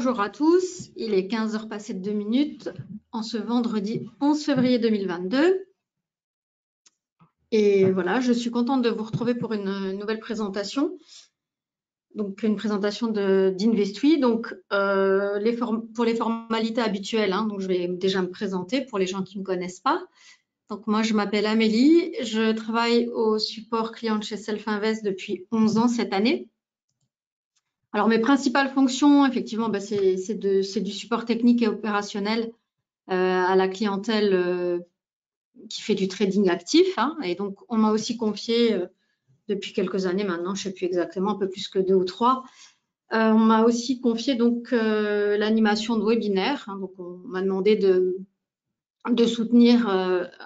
Bonjour à tous, il est 15 h passées de 2 minutes en ce vendredi 11 février 2022. Et voilà, je suis contente de vous retrouver pour une nouvelle présentation. Donc, une présentation d'Investui. Donc, pour les formalités habituelles, donc je vais déjà me présenter pour les gens qui ne me connaissent pas. Donc, moi, je m'appelle Amélie. Je travaille au support client de chez Self-Invest depuis 11 ans cette année. Alors, mes principales fonctions, effectivement, c'est du support technique et opérationnel à la clientèle qui fait du trading actif. Et donc, on m'a aussi confié, depuis quelques années maintenant, je ne sais plus exactement, un peu plus que 2 ou 3, on m'a aussi confié donc l'animation de webinaires. Donc, on m'a demandé de soutenir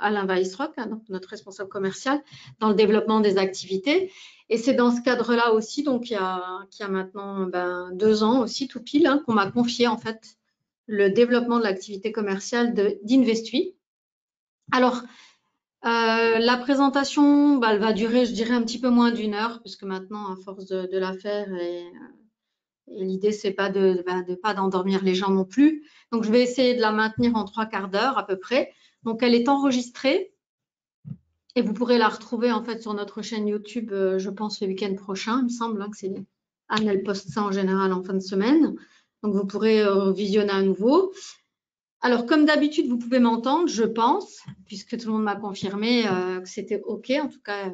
Alain Weissrock, donc notre responsable commercial, dans le développement des activités. Et c'est dans ce cadre-là aussi, donc il y a maintenant 2 ans aussi, tout pile, qu'on m'a confié en fait le développement de l'activité commerciale d'Investui. Alors, la présentation, elle va durer, je dirais, un petit peu moins d'1 heure, puisque maintenant, à force de la faire, et l'idée, c'est pas de pas d'endormir les gens non plus. Donc, je vais essayer de la maintenir en 3/4 d'heure à peu près. Donc, elle est enregistrée et vous pourrez la retrouver en fait sur notre chaîne YouTube, je pense, le week-end prochain. Il me semble que c'est Anne, elle poste ça en général en fin de semaine. Donc, vous pourrez visionner à nouveau. Alors, comme d'habitude, vous pouvez m'entendre, je pense, puisque tout le monde m'a confirmé que c'était OK, en tout cas,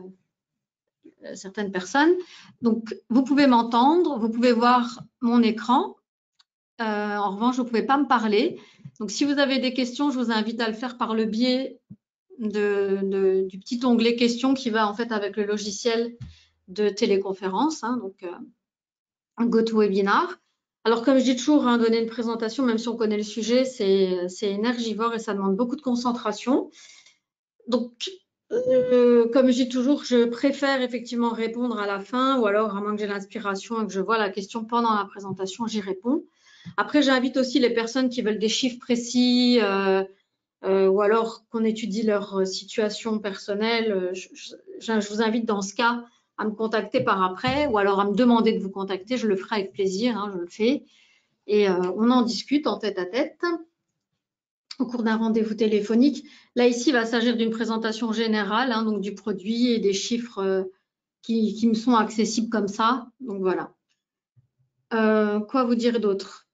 certaines personnes. Donc, vous pouvez m'entendre, vous pouvez voir mon écran. En revanche, vous ne pouvez pas me parler. Donc, si vous avez des questions, je vous invite à le faire par le biais du petit onglet questions qui va en fait avec le logiciel de téléconférence, donc GoToWebinar. Alors, comme je dis toujours, donner une présentation, même si on connaît le sujet, c'est énergivore et ça demande beaucoup de concentration. Donc, comme je dis toujours, je préfère effectivement répondre à la fin ou alors, à moins que j'ai l'inspiration et que je vois la question pendant la présentation, j'y réponds. Après, j'invite aussi les personnes qui veulent des chiffres précis ou alors qu'on étudie leur situation personnelle. Je vous invite dans ce cas à me contacter par après ou alors à me demander de vous contacter. Je le ferai avec plaisir, je le fais. Et on en discute en tête-à-tête au cours d'un rendez-vous téléphonique. Là, ici, il va s'agir d'une présentation générale, donc du produit et des chiffres qui me sont accessibles comme ça. Donc, voilà. Quoi vous dire d'autre?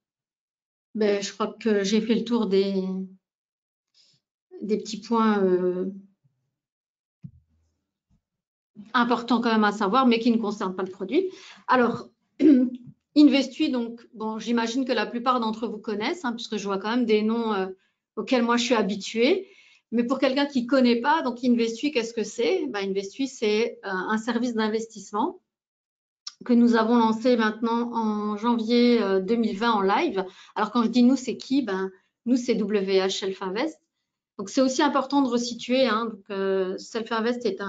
Je crois que j'ai fait le tour des petits points importants quand même à savoir, mais qui ne concernent pas le produit. Alors, Investui, donc, bon, j'imagine que la plupart d'entre vous connaissent, puisque je vois quand même des noms auxquels moi je suis habituée. Mais pour quelqu'un qui ne connaît pas, donc Investui, qu'est-ce que c'est? Investui, c'est un service d'investissement que nous avons lancé maintenant en janvier 2020 en live. Alors, quand je dis nous, c'est qui? Nous, c'est WH Self-Invest. Donc, c'est aussi important de resituer. Self-Invest est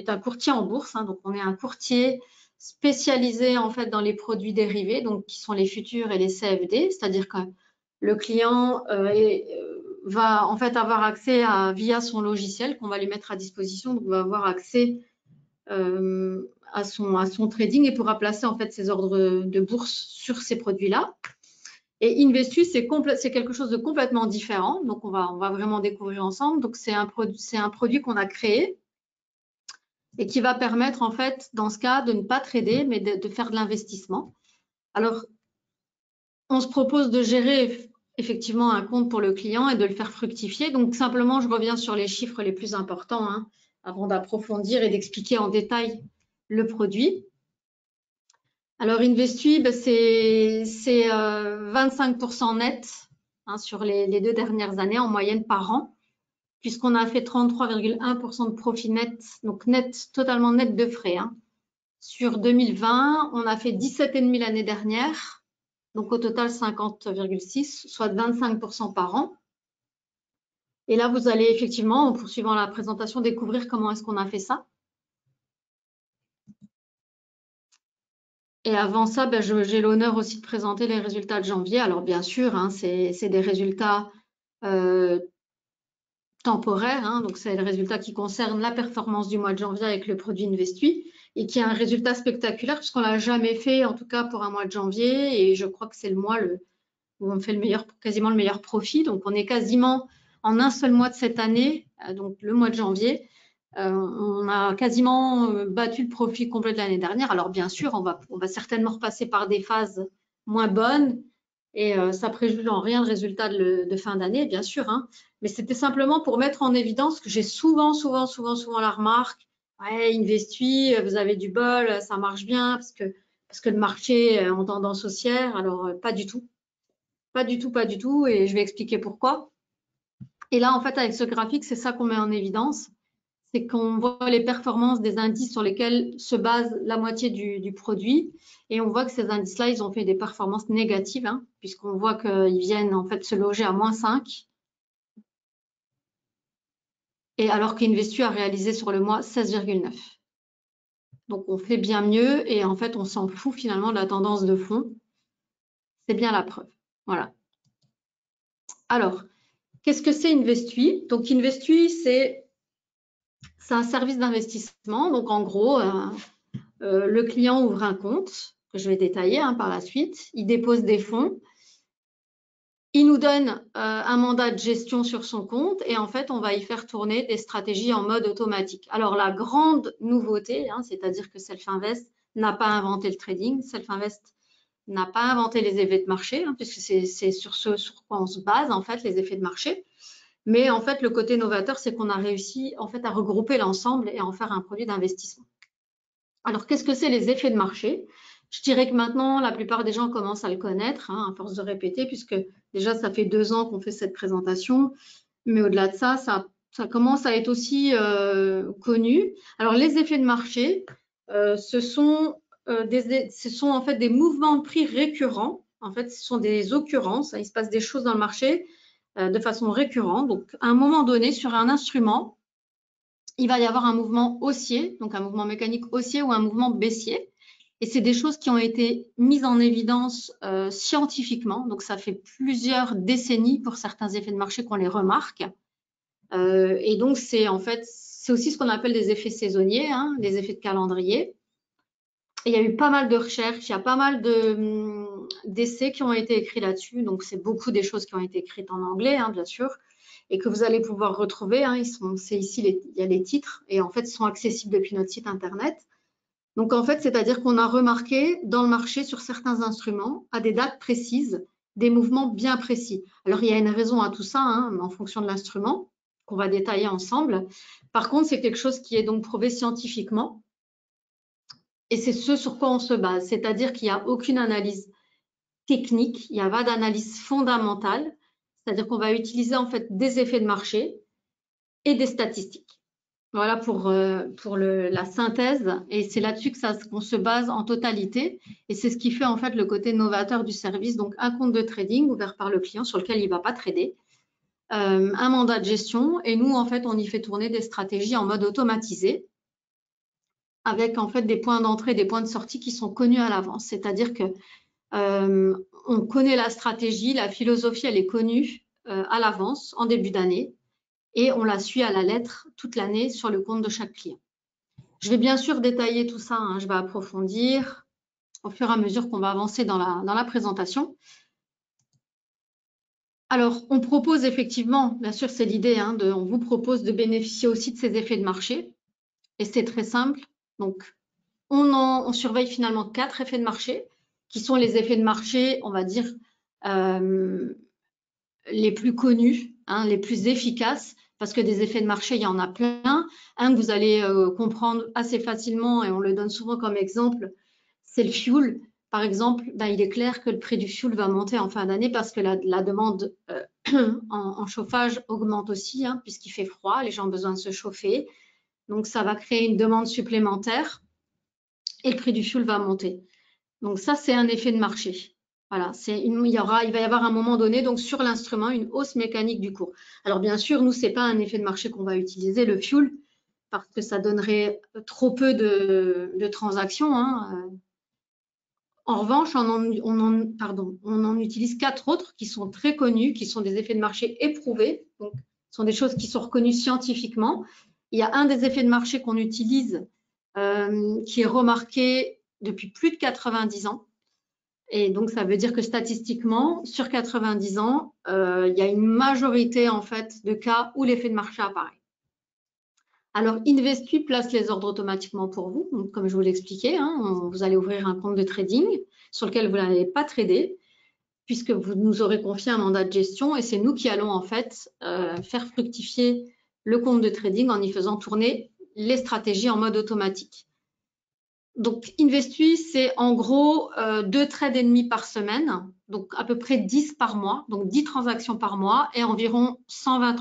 un courtier en bourse. Donc, on est un courtier spécialisé en fait dans les produits dérivés, donc qui sont les futurs et les CFD. C'est-à-dire que le client va en fait avoir accès via son logiciel qu'on va lui mettre à disposition. Donc, on va avoir accès à son trading et pourra placer en fait ses ordres de bourse sur ces produits-là. Et Investui, c'est quelque chose de complètement différent. Donc, on va vraiment découvrir ensemble. Donc, c'est un produit qu'on a créé et qui va permettre, en fait, dans ce cas, de ne pas trader, mais de faire de l'investissement. Alors, on se propose de gérer effectivement un compte pour le client et de le faire fructifier. Donc, simplement, je reviens sur les chiffres les plus importants avant d'approfondir et d'expliquer en détail le produit. Alors, Investui, c'est 25% net sur les 2 dernières années en moyenne par an, puisqu'on a fait 33,1% de profit net, donc net, totalement net de frais. Sur 2020, on a fait 17,5 l'année dernière, donc au total 50,6, soit 25% par an. Et là, vous allez effectivement, en poursuivant la présentation, découvrir comment est-ce qu'on a fait ça. Et avant ça, j'ai l'honneur aussi de présenter les résultats de janvier. Alors, bien sûr, c'est des résultats temporaires. Donc, c'est le résultat qui concerne la performance du mois de janvier avec le produit Investui et qui est un résultat spectaculaire puisqu'on ne l'a jamais fait, en tout cas pour un mois de janvier. Et je crois que c'est le mois où on fait quasiment le meilleur profit. Donc, on est quasiment en un seul mois de cette année, donc le mois de janvier, on a quasiment battu le profit complet de l'année dernière. Alors, bien sûr, on va certainement repasser par des phases moins bonnes et ça préjuge en rien le résultat de fin d'année, bien sûr. Hein. Mais c'était simplement pour mettre en évidence que j'ai souvent la remarque. Ouais, Investui, vous avez du bol, ça marche bien parce que le marché est en tendance haussière. Alors, pas du tout. Pas du tout. Et je vais expliquer pourquoi. Et là, en fait, avec ce graphique, c'est ça qu'on met en évidence. C'est qu'on voit les performances des indices sur lesquels se base la moitié du produit. Et on voit que ces indices-là, ils ont fait des performances négatives, hein, puisqu'on voit qu'ils viennent en fait se loger à -5. Et alors qu'Investu a réalisé sur le mois 16,9. Donc, on fait bien mieux et en fait, on s'en fout finalement de la tendance de fond. C'est bien la preuve. Voilà. Alors, qu'est-ce que c'est Investui? Donc, Investui, c'est un service d'investissement. Donc, en gros, le client ouvre un compte, que je vais détailler hein, par la suite. Il dépose des fonds. Il nous donne un mandat de gestion sur son compte et en fait, on va y faire tourner des stratégies en mode automatique. Alors, la grande nouveauté, hein, c'est-à-dire que Self-Invest n'a pas inventé le trading. Self-Invest n'a pas inventé les effets de marché, hein, puisque c'est sur ce sur quoi on se base, en fait, les effets de marché. Mais en fait, le côté novateur, c'est qu'on a réussi en fait à regrouper l'ensemble et à en faire un produit d'investissement. Alors, qu'est-ce que c'est les effets de marché? Je dirais que maintenant, la plupart des gens commencent à le connaître, hein, à force de répéter, puisque déjà, ça fait 2 ans qu'on fait cette présentation. Mais au-delà de ça, ça commence à être aussi connu. Alors, les effets de marché, ce sont en fait des mouvements de prix récurrents. En fait, ce sont des occurrences. Il se passe des choses dans le marché de façon récurrente. Donc, à un moment donné, sur un instrument, il va y avoir un mouvement haussier, donc un mouvement mécanique haussier ou un mouvement baissier. Et c'est des choses qui ont été mises en évidence scientifiquement. Donc, ça fait plusieurs décennies pour certains effets de marché qu'on les remarque. Et donc, c'est aussi ce qu'on appelle des effets saisonniers, hein, des effets de calendrier. Et il y a eu pas mal de recherches, il y a pas mal d'essais qui ont été écrits là-dessus. Donc, c'est beaucoup des choses qui ont été écrites en anglais, hein, bien sûr, et que vous allez pouvoir retrouver. Hein, c'est ici, il y a les titres, et en fait, ils sont accessibles depuis notre site internet. Donc, en fait, c'est-à-dire qu'on a remarqué dans le marché sur certains instruments, à des dates précises, des mouvements bien précis. Alors, il y a une raison à tout ça, hein, en fonction de l'instrument, qu'on va détailler ensemble. Par contre, c'est quelque chose qui est donc prouvé scientifiquement. Et c'est ce sur quoi on se base. C'est-à-dire qu'il n'y a aucune analyse technique, il n'y a pas d'analyse fondamentale. C'est-à-dire qu'on va utiliser en fait des effets de marché et des statistiques. Voilà pour la synthèse, et c'est là-dessus qu'on se base en totalité, et c'est ce qui fait en fait le côté novateur du service. Donc, un compte de trading ouvert par le client sur lequel il ne va pas trader, un mandat de gestion, et nous, en fait, on y fait tourner des stratégies en mode automatisé, avec en fait des points d'entrée, des points de sortie qui sont connus à l'avance. C'est-à-dire que on connaît la stratégie, la philosophie, elle est connue à l'avance, en début d'année, et on la suit à la lettre toute l'année sur le compte de chaque client. Je vais bien sûr détailler tout ça, hein, je vais approfondir au fur et à mesure qu'on va avancer dans la présentation. Alors, on propose effectivement, bien sûr, c'est l'idée, hein, on vous propose de bénéficier aussi de ces effets de marché, et c'est très simple. Donc, on surveille finalement 4 effets de marché, qui sont les effets de marché, on va dire, les plus connus, hein, les plus efficaces, parce que des effets de marché, il y en a plein. Un que vous allez comprendre assez facilement, et on le donne souvent comme exemple, c'est le fuel. Par exemple, il est clair que le prix du fuel va monter en fin d'année parce que la demande en chauffage augmente aussi, hein, puisqu'il fait froid, les gens ont besoin de se chauffer. Donc, ça va créer une demande supplémentaire et le prix du fuel va monter. Donc, ça, c'est un effet de marché. Voilà, il va y avoir à un moment donné, donc sur l'instrument, une hausse mécanique du cours. Alors, bien sûr, nous, ce n'est pas un effet de marché qu'on va utiliser, le fuel, parce que ça donnerait trop peu de transactions, hein. En revanche, on en utilise 4 autres qui sont très connus, qui sont des effets de marché éprouvés. Donc, ce sont des choses qui sont reconnues scientifiquement. Il y a un des effets de marché qu'on utilise qui est remarqué depuis plus de 90 ans. Et donc, ça veut dire que statistiquement, sur 90 ans, il y a une majorité en fait de cas où l'effet de marché apparaît. Alors, Investui place les ordres automatiquement pour vous. Donc, comme je vous l'expliquais, hein, vous allez ouvrir un compte de trading sur lequel vous n'allez pas trader, puisque vous nous aurez confié un mandat de gestion et c'est nous qui allons en fait faire fructifier le compte de trading en y faisant tourner les stratégies en mode automatique. Donc, Investui, c'est en gros 2 trades et demi par semaine, donc à peu près 10 par mois, donc 10 transactions par mois et environ 120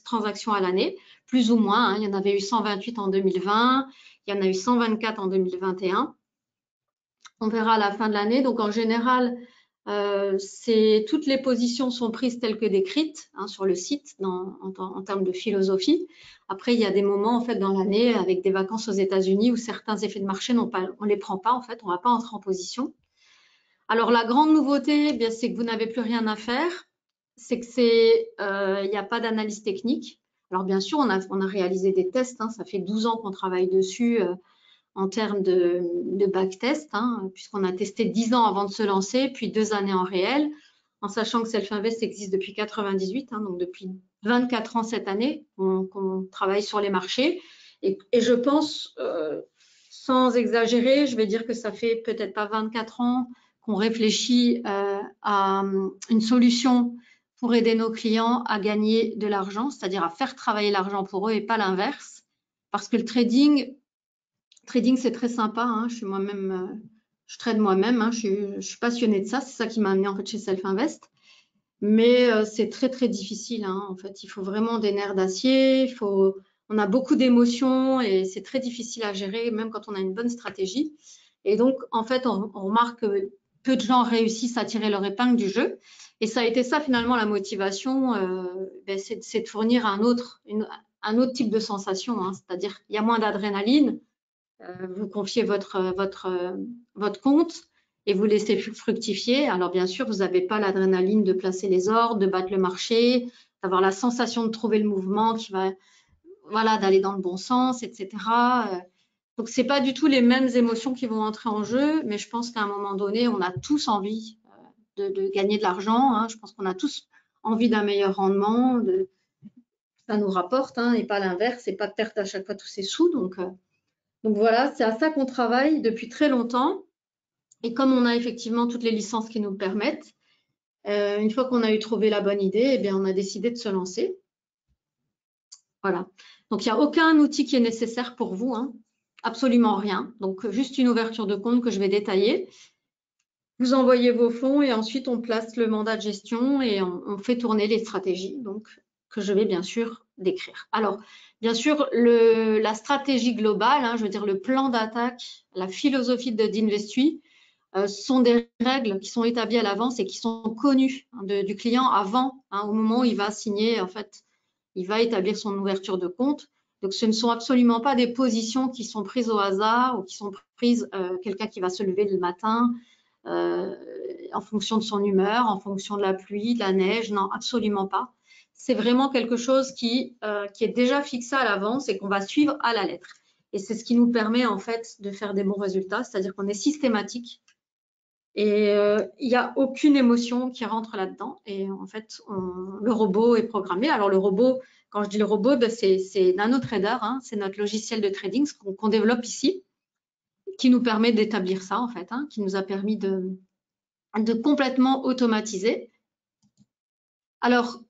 transactions à l'année, plus ou moins. Hein. Il y en avait eu 128 en 2020, il y en a eu 124 en 2021. On verra à la fin de l'année. Donc, en général, toutes les positions sont prises telles que décrites hein, sur le site en termes de philosophie. Après, il y a des moments en fait dans l'année avec des vacances aux États-Unis où certains effets de marché on les prend pas en fait, on va pas entrer en position. Alors la grande nouveauté, eh bien c'est que vous n'avez plus rien à faire, c'est que il n'y a pas d'analyse technique. Alors bien sûr, on a réalisé des tests, hein, ça fait 12 ans qu'on travaille dessus. En termes de backtest, hein, puisqu'on a testé 10 ans avant de se lancer, puis 2 années en réel, en sachant que Self-Invest existe depuis 98, hein, donc depuis 24 ans cette année qu'on travaille sur les marchés. Et je pense, sans exagérer, je vais dire que ça fait peut-être pas 24 ans qu'on réfléchit à une solution pour aider nos clients à gagner de l'argent, c'est-à-dire à faire travailler l'argent pour eux et pas l'inverse. Parce que le trading, c'est très sympa. Hein. Je suis moi-même, je trade moi-même. Hein. Je suis passionnée de ça. C'est ça qui m'a amenée en fait chez Self-Invest. Mais c'est très très difficile. Hein. En fait, il faut vraiment des nerfs d'acier. On a beaucoup d'émotions et c'est très difficile à gérer, même quand on a une bonne stratégie. Et donc, en fait, on remarque que peu de gens réussissent à tirer leur épingle du jeu. Et ça a été ça finalement la motivation, c'est de fournir un autre type de sensation. Hein. C'est-à-dire, il y a moins d'adrénaline. Vous confiez votre compte et vous laissez fructifier. Alors bien sûr, vous n'avez pas l'adrénaline de placer les ordres, de battre le marché, d'avoir la sensation de trouver le mouvement qui va, voilà, d'aller dans le bon sens, etc. Donc c'est pas du tout les mêmes émotions qui vont entrer en jeu, mais je pense qu'à un moment donné, on a tous envie de gagner de l'argent. Hein. Je pense qu'on a tous envie d'un meilleur rendement, ça nous rapporte, hein, et pas l'inverse, et pas de perte à chaque fois tous ces sous. Donc voilà, c'est à ça qu'on travaille depuis très longtemps. Et comme on a effectivement toutes les licences qui nous le permettent, une fois qu'on a eu trouvé la bonne idée, eh bien, on a décidé de se lancer. Voilà. Donc, il n'y a aucun outil qui est nécessaire pour vous, hein. Absolument rien. Donc, juste une ouverture de compte que je vais détailler. Vous envoyez vos fonds et ensuite, on place le mandat de gestion et on fait tourner les stratégies, donc, que je vais bien sûr décrire. Alors, bien sûr, la stratégie globale, hein, je veux dire le plan d'attaque, la philosophie d'Investui, sont des règles qui sont établies à l'avance et qui sont connues hein, du client avant, hein, au moment où il va signer, en fait, il va établir son ouverture de compte. Donc, ce ne sont absolument pas des positions qui sont prises au hasard ou qui sont prises quelqu'un qui va se lever le matin en fonction de son humeur, en fonction de la pluie, de la neige. Non, absolument pas. C'est vraiment quelque chose qui est déjà fixé à l'avance et qu'on va suivre à la lettre. Et c'est ce qui nous permet en fait de faire des bons résultats, c'est-à-dire qu'on est systématique et il n'y a aucune émotion qui rentre là-dedans. Et en fait, le robot est programmé. Alors le robot, quand je dis le robot, ben c'est NanoTrader, hein, c'est notre logiciel de trading qu'on développe ici, qui nous permet d'établir ça en fait, hein, qui nous a permis de complètement automatiser. Alors,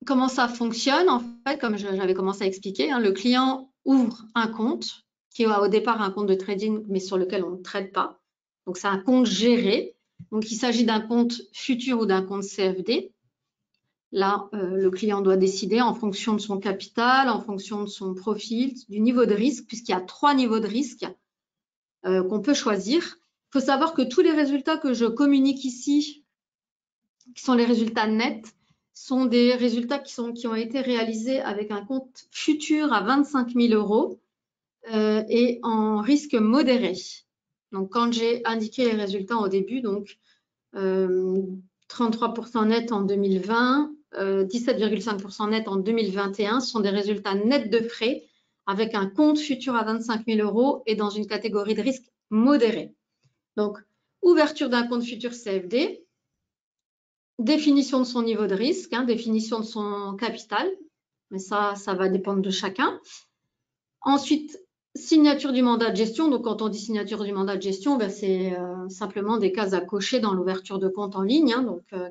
comment ça fonctionne en fait, comme j'avais commencé à expliquer, hein, le client ouvre un compte qui est au départ un compte de trading, mais sur lequel on ne trade pas. Donc, c'est un compte géré. Donc, il s'agit d'un compte futur ou d'un compte CFD. Là, le client doit décider en fonction de son capital, en fonction de son profil, du niveau de risque, puisqu'il y a 3 niveaux de risque qu'on peut choisir. Il faut savoir que tous les résultats que je communique ici, qui sont les résultats nets, sont des résultats qui ont été réalisés avec un compte futur à 25 000 € et en risque modéré. Donc, quand j'ai indiqué les résultats au début, donc 33% net en 2020, 17,5% net en 2021, ce sont des résultats nets de frais avec un compte futur à 25 000 € et dans une catégorie de risque modéré. Donc, ouverture d'un compte futur CFD, définition de son niveau de risque, définition de son capital, mais ça va dépendre de chacun. Ensuite, signature du mandat de gestion. Donc, quand on dit signature du mandat de gestion, c'est simplement des cases à cocher dans l'ouverture de compte en ligne,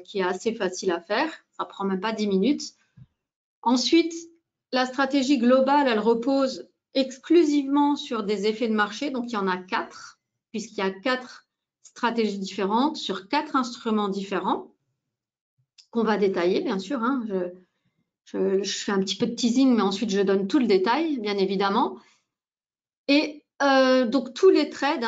qui est assez facile à faire. Ça prend même pas 10 minutes. Ensuite, la stratégie globale, elle repose exclusivement sur des effets de marché. Donc, il y en a 4, puisqu'il y a 4 stratégies différentes sur 4 instruments différents qu'on va détailler, bien sûr. Je fais un petit peu de teasing, mais ensuite, je donne tout le détail, bien évidemment. Et donc, tous les trades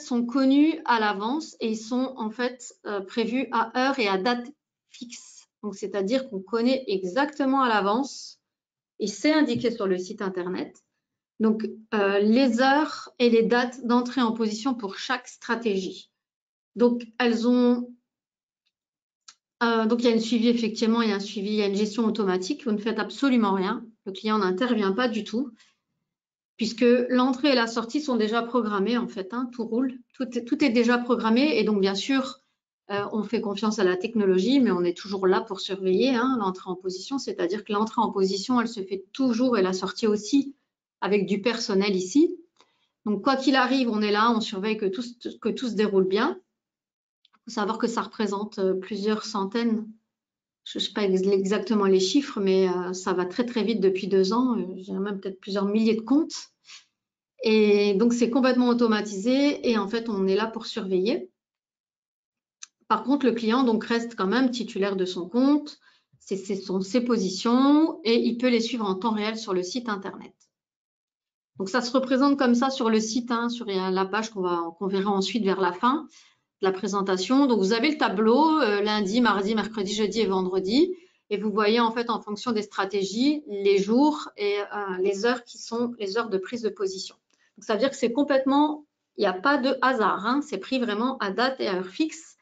sont connus à l'avance et ils sont en fait prévus à heure et à date fixe. Donc, c'est-à-dire qu'on connaît exactement à l'avance et c'est indiqué sur le site internet. Donc, les heures et les dates d'entrée en position pour chaque stratégie. Donc, donc, il y a une suivi, effectivement, il y a un suivi, il y a une gestion automatique. Vous ne faites absolument rien. Le client n'intervient pas du tout, puisque l'entrée et la sortie sont déjà programmées, en fait. Tout roule, tout est déjà programmé. Et donc, bien sûr, on fait confiance à la technologie, mais on est toujours là pour surveiller l'entrée en position. C'est-à-dire que l'entrée en position, elle se fait toujours et la sortie aussi avec du personnel ici. Donc, quoi qu'il arrive, on est là, on surveille que tout se déroule bien. Il faut savoir que ça représente plusieurs centaines. Je ne sais pas exactement les chiffres, mais ça va très, très vite depuis 2 ans. J'ai même peut-être plusieurs milliers de comptes. Et donc, c'est complètement automatisé et en fait, on est là pour surveiller. Par contre, le client donc reste quand même titulaire de son compte. Ce sont ses positions et il peut les suivre en temps réel sur le site internet. Donc, ça se représente comme ça sur le site, sur la page qu'on verra ensuite vers la fin de la présentation. Donc, vous avez le tableau lundi, mardi, mercredi, jeudi et vendredi. Et vous voyez en fait en fonction des stratégies, les jours et les heures qui sont les heures de prise de position. Donc, ça veut dire que c'est complètement, il n'y a pas de hasard. C'est pris vraiment à date et à heure fixe.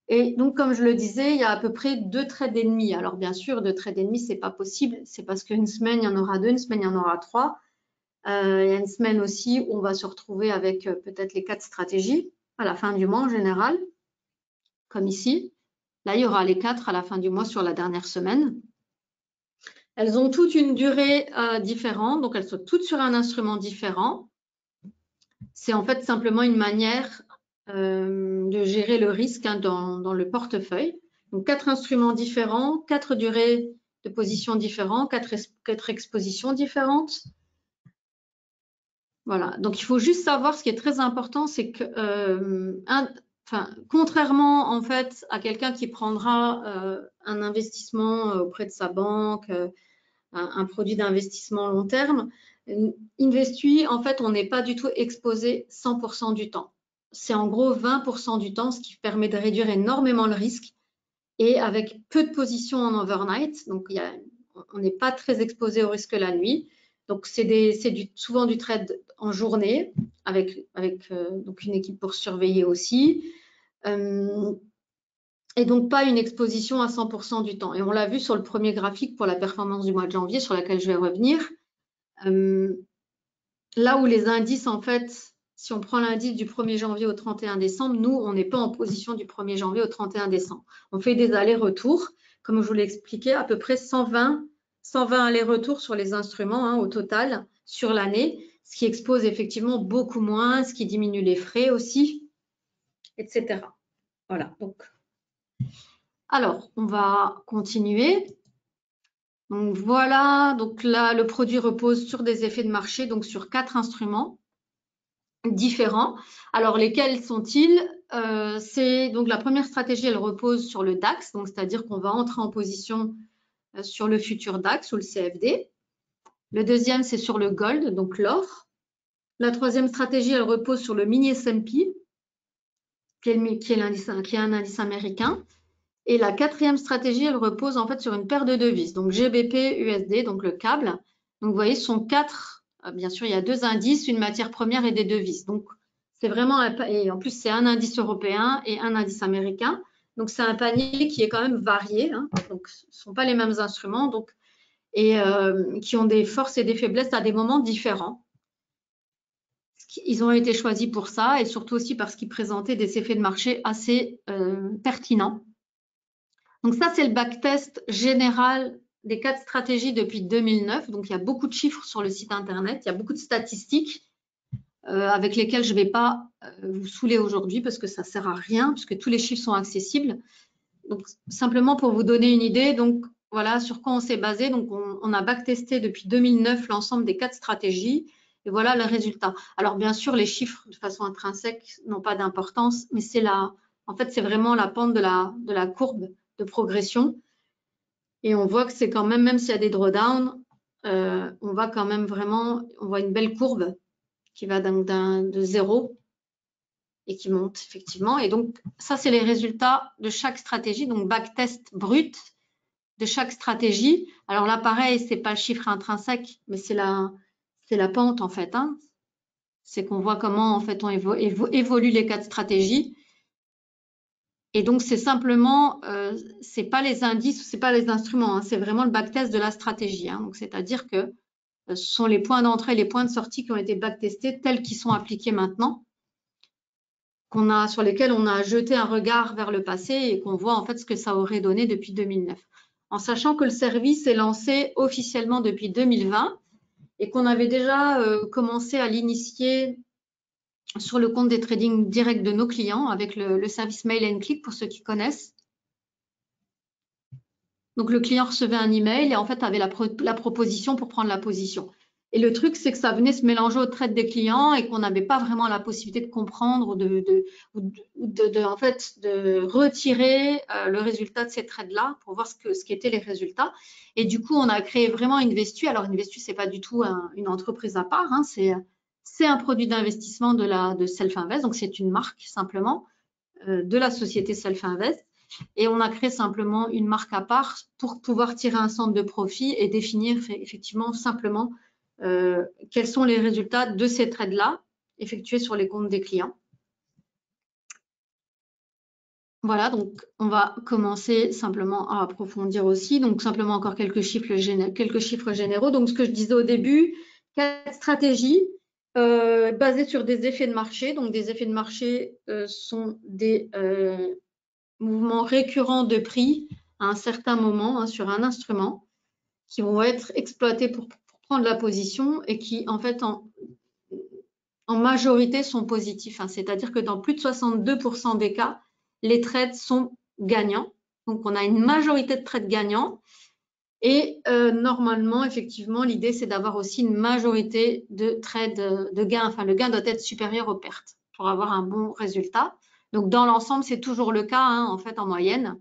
Et donc, comme je le disais, il y a à peu près 2 trades et demi. Alors, bien sûr, 2 trades et demi, c'est pas possible. C'est parce qu'une semaine, il y en aura 2, une semaine, il y en aura 3. Il y a une semaine aussi où on va se retrouver avec peut-être les 4 stratégies à la fin du mois en général, comme ici. Là, il y aura les 4 à la fin du mois sur la dernière semaine. Elles ont toutes une durée différente, donc elles sont toutes sur un instrument différent. C'est en fait simplement une manière de gérer le risque dans le portefeuille. Donc, 4 instruments différents, 4 durées de position différentes, 4 expositions différentes. Voilà, donc il faut juste savoir ce qui est très important, c'est que contrairement en fait à quelqu'un qui prendra un investissement auprès de sa banque, un produit d'investissement long terme, Investui, en fait, on n'est pas du tout exposé 100% du temps. C'est en gros 20% du temps, ce qui permet de réduire énormément le risque et avec peu de positions en overnight, donc on n'est pas très exposé au risque la nuit. Donc, c'est souvent du trade en journée avec donc une équipe pour surveiller aussi. Et donc, pas une exposition à 100% du temps. Et on l'a vu sur le premier graphique pour la performance du mois de janvier, sur laquelle je vais revenir. Là où les indices, en fait, si on prend l'indice du 1er janvier au 31 décembre, nous, on n'est pas en position du 1er janvier au 31 décembre. On fait des allers-retours, comme je vous l'ai expliqué, à peu près 120 allers-retours sur les instruments au total sur l'année, ce qui expose effectivement beaucoup moins, ce qui diminue les frais aussi, etc. Voilà. Donc, alors, on va continuer. Donc voilà, donc là, le produit repose sur des effets de marché, donc sur 4 instruments différents. Alors, lesquels sont-ils? C'est donc la première stratégie, elle repose sur le DAX, donc c'est-à-dire qu'on va entrer en position sur le futur DAX ou le CFD. Le deuxième, c'est sur le gold, donc l'or. La troisième stratégie, elle repose sur le mini S&P, qui est un indice américain. Et la quatrième stratégie, elle repose en fait sur une paire de devises, donc GBP, USD, donc le câble. Donc, vous voyez, ce sont 4, bien sûr, il y a 2 indices, une matière première et des devises. Donc, c'est vraiment, et en plus, c'est un indice européen et un indice américain. Donc, c'est un panier qui est quand même varié. Donc, ce ne sont pas les mêmes instruments, donc, et qui ont des forces et des faiblesses à des moments différents. Ce Ils ont été choisis pour ça et surtout aussi parce qu'ils présentaient des effets de marché assez pertinents. Donc ça, c'est le backtest général des 4 stratégies depuis 2009. Donc il y a beaucoup de chiffres sur le site internet, il y a beaucoup de statistiques avec lesquelles je ne vais pas vous saouler aujourd'hui parce que ça ne sert à rien, puisque tous les chiffres sont accessibles. Donc simplement pour vous donner une idée, donc voilà sur quoi on s'est basé. Donc on a backtesté depuis 2009 l'ensemble des 4 stratégies. Et voilà le résultat. Alors, bien sûr, les chiffres de façon intrinsèque n'ont pas d'importance, mais en fait, c'est vraiment la pente de la courbe de progression. Et on voit que c'est quand même s'il y a des drawdowns, on va quand même vraiment, on voit une belle courbe qui va de 0 et qui monte effectivement. Et donc, ça, c'est les résultats de chaque stratégie. Donc, backtest brut de chaque stratégie. Alors là, pareil, c'est pas le chiffre intrinsèque, mais c'est la pente en fait. Hein. C'est qu'on voit comment en fait on évolue les 4 stratégies. Et donc c'est simplement, c'est pas les indices, c'est pas les instruments, hein, c'est vraiment le backtest de la stratégie. Hein. Donc c'est-à-dire que ce sont les points d'entrée, les points de sortie qui ont été backtestés tels qu'ils sont appliqués maintenant, sur lesquels on a jeté un regard vers le passé et qu'on voit en fait ce que ça aurait donné depuis 2009. En sachant que le service est lancé officiellement depuis 2020 et qu'on avait déjà commencé à l'initier sur le compte des trading directs de nos clients avec le service Mail and Click pour ceux qui connaissent. Donc, le client recevait un email et en fait avait la proposition pour prendre la position. Et le truc, c'est que ça venait se mélanger aux trades des clients et qu'on n'avait pas vraiment la possibilité de comprendre ou en fait, de retirer le résultat de ces trades-là pour voir ce qu'étaient les résultats. Et du coup, on a créé vraiment Investu. Alors, Investu, c'est pas du tout une entreprise à part, hein, c'est un produit d'investissement de Self-Invest, donc c'est une marque simplement de la société Self-Invest. Et on a créé simplement une marque à part pour pouvoir tirer un centre de profit et définir effectivement simplement quels sont les résultats de ces trades-là effectués sur les comptes des clients. Voilà, donc on va commencer simplement à approfondir aussi. Donc simplement encore quelques chiffres généraux. Donc ce que je disais au début, 4 stratégies basées sur des effets de marché. Donc des effets de marché sont des mouvements récurrents de prix à un certain moment sur un instrument qui vont être exploités pour prendre la position et qui en fait en majorité sont positifs. Hein. C'est-à-dire que dans plus de 62% des cas, les trades sont gagnants. Donc on a une majorité de trades gagnants. Et normalement, effectivement, l'idée, c'est d'avoir aussi une majorité de trades de gains. Enfin, le gain doit être supérieur aux pertes pour avoir un bon résultat. Donc, dans l'ensemble, c'est toujours le cas, hein, en fait, en moyenne.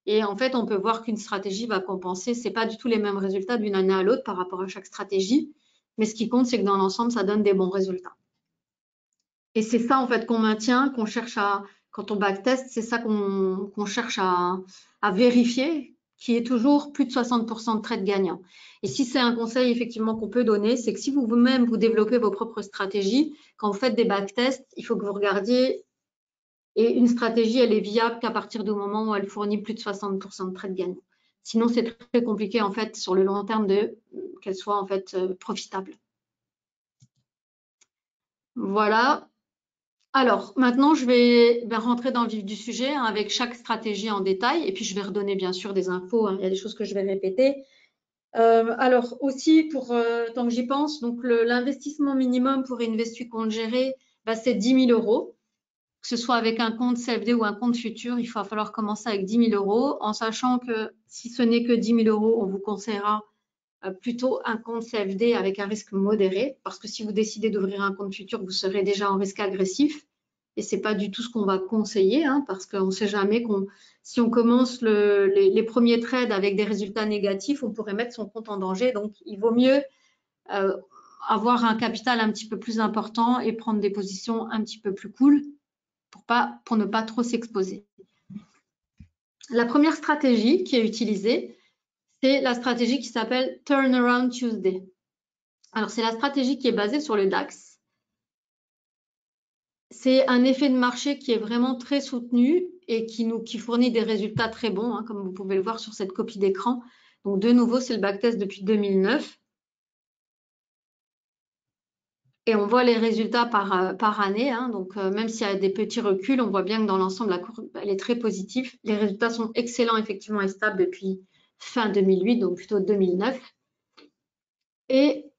Et en fait, on peut voir qu'une stratégie va compenser. Ce n'est pas du tout les mêmes résultats d'une année à l'autre par rapport à chaque stratégie. Mais ce qui compte, c'est que dans l'ensemble, ça donne des bons résultats. Et c'est ça, en fait, qu'on maintient, qu'on cherche quand on backtest, c'est ça qu'on cherche à vérifier, qui est toujours plus de 60% de trades gagnants. Et si c'est un conseil, effectivement, qu'on peut donner, c'est que si vous-même, vous développez vos propres stratégies, quand vous faites des backtests, il faut que vous regardiez. Et une stratégie, elle est viable qu'à partir du moment où elle fournit plus de 60% de trades gagnants. Sinon, c'est très compliqué, en fait, sur le long terme, qu'elle soit, en fait, profitable. Voilà. Alors, maintenant, je vais rentrer dans le vif du sujet hein, avec chaque stratégie en détail. Et puis, je vais redonner, bien sûr, des infos. Hein, il y a des choses que je vais répéter. Alors, aussi, tant que j'y pense, donc l'investissement minimum pour Investu compte géré, c'est 10 000 €. Que ce soit avec un compte CFD ou un compte futur, il va falloir commencer avec 10 000 €, en sachant que si ce n'est que 10 000 €, on vous conseillera plutôt un compte CFD avec un risque modéré, parce que si vous décidez d'ouvrir un compte futur, vous serez déjà en risque agressif, et ce n'est pas du tout ce qu'on va conseiller, hein, parce qu'on ne sait jamais si on commence les premiers trades avec des résultats négatifs, on pourrait mettre son compte en danger, donc il vaut mieux avoir un capital un petit peu plus important et prendre des positions un petit peu plus cool, pour ne pas trop s'exposer. La première stratégie qui est utilisée, c'est la stratégie qui s'appelle Turnaround Tuesday. Alors, c'est la stratégie qui est basée sur le DAX. C'est un effet de marché qui est vraiment très soutenu et qui fournit des résultats très bons, hein, comme vous pouvez le voir sur cette copie d'écran. Donc, de nouveau, c'est le backtest depuis 2009. Et on voit les résultats par année, hein. Donc, même s'il y a des petits reculs, on voit bien que dans l'ensemble, la courbe, elle est très positive. Les résultats sont excellents, effectivement, et stables depuis fin 2008, donc plutôt 2009. Et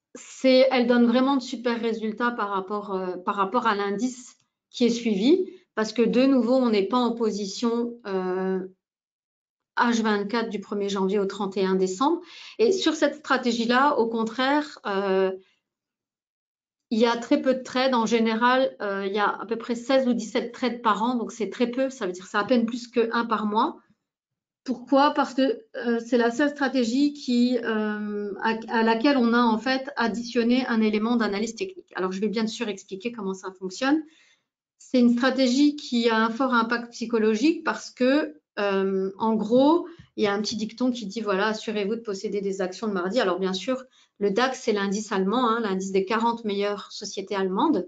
elle donne vraiment de super résultats par rapport à l'indice qui est suivi, parce que de nouveau, on n'est pas en position H24 du 1er janvier au 31 décembre. Et sur cette stratégie-là, au contraire, il y a très peu de trades. En général, il y a à peu près 16 ou 17 trades par an, donc c'est très peu, ça veut dire que c'est à peine plus qu'un par mois. Pourquoi? Parce que c'est la seule stratégie à laquelle on a en fait additionné un élément d'analyse technique. Alors, je vais bien sûr expliquer comment ça fonctionne. C'est une stratégie qui a un fort impact psychologique parce que, en gros, il y a un petit dicton qui dit, voilà, assurez-vous de posséder des actions de mardi. Alors, bien sûr, le DAX, c'est l'indice allemand, hein, l'indice des 40 meilleures sociétés allemandes.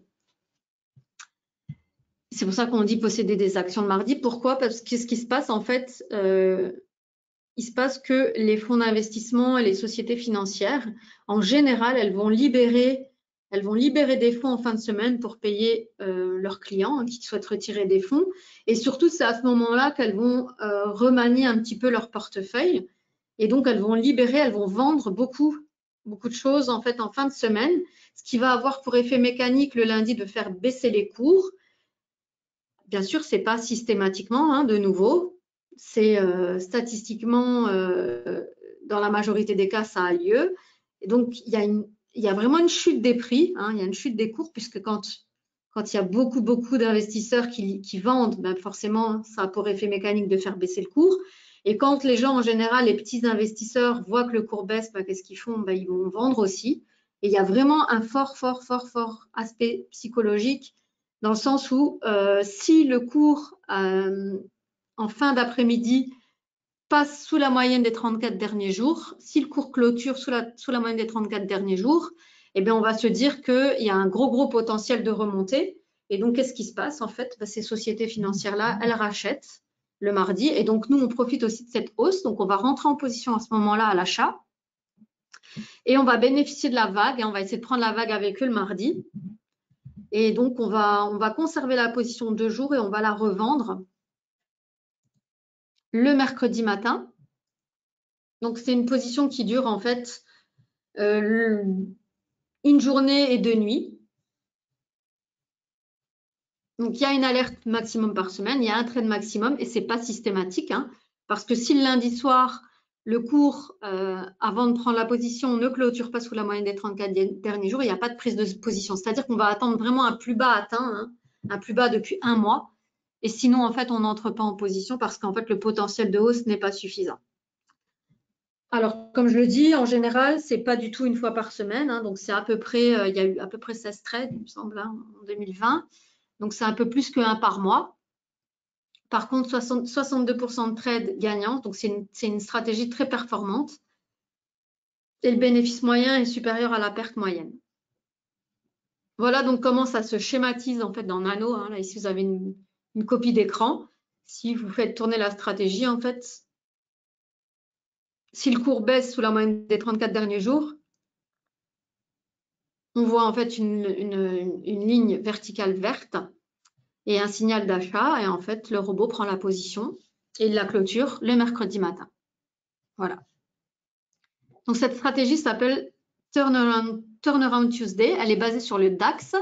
C'est pour ça qu'on dit posséder des actions de mardi. Pourquoi? Parce que ce qui se passe, en fait, il se passe que les fonds d'investissement et les sociétés financières, en général, elles vont libérer des fonds en fin de semaine pour payer leurs clients, hein, qui souhaitent retirer des fonds. Et surtout, c'est à ce moment-là qu'elles vont remanier un petit peu leur portefeuille. Et donc, elles vont vendre beaucoup de choses en fait en fin de semaine, ce qui va avoir pour effet mécanique le lundi de faire baisser les cours. Bien sûr, c'est pas systématiquement, hein, de nouveau. C'est statistiquement, dans la majorité des cas, ça a lieu. Et donc, il y a vraiment une chute des prix, hein, il y a une chute des cours, puisque quand il y a beaucoup d'investisseurs qui vendent, ben forcément, ça a pour effet mécanique de faire baisser le cours. Et quand les gens, en général, les petits investisseurs voient que le cours baisse, ben, qu'est-ce qu'ils font? Ben, ils vont vendre aussi. Et il y a vraiment un fort aspect psychologique dans le sens où si le cours en fin d'après-midi passe sous la moyenne des 34 derniers jours, si le cours clôture sous la moyenne des 34 derniers jours, eh bien, on va se dire qu'il y a un gros potentiel de remontée. Et donc, qu'est-ce qui se passe? En fait, ces sociétés financières-là, elles rachètent le mardi. Et donc, nous, on profite aussi de cette hausse. Donc, on va rentrer en position à ce moment-là à l'achat. Et on va bénéficier de la vague. Et on va essayer de prendre la vague avec eux le mardi. Et donc, on va conserver la position 2 jours et on va la revendre le mercredi matin. Donc, c'est une position qui dure en fait une journée et 2 nuits. Donc, il y a une alerte maximum par semaine, il y a un trade maximum et ce n'est pas systématique, hein, parce que si le lundi soir, le cours, avant de prendre la position, ne clôture pas sous la moyenne des 34 derniers jours, il n'y a pas de prise de position. C'est-à-dire qu'on va attendre vraiment un plus bas atteint, hein, un plus bas depuis un mois. Et sinon, en fait, on n'entre pas en position parce qu'en fait, le potentiel de hausse n'est pas suffisant. Alors, comme je le dis, en général, ce n'est pas du tout une fois par semaine. Hein, donc, c'est à peu près, il y a eu à peu près 16 trades, il me semble, hein, en 2020. Donc, c'est un peu plus qu'un par mois. Par contre, 62% de trades gagnants. Donc, c'est une stratégie très performante. Et le bénéfice moyen est supérieur à la perte moyenne. Voilà donc comment ça se schématise en fait dans Nano. Hein. Là, ici, vous avez une copie d'écran. Si vous faites tourner la stratégie, en fait, si le cours baisse sous la moyenne des 34 derniers jours, on voit en fait une ligne verticale verte et un signal d'achat. Et en fait, le robot prend la position et il la clôture le mercredi matin. Voilà. Donc, cette stratégie s'appelle Turnaround Tuesday. Elle est basée sur le DAX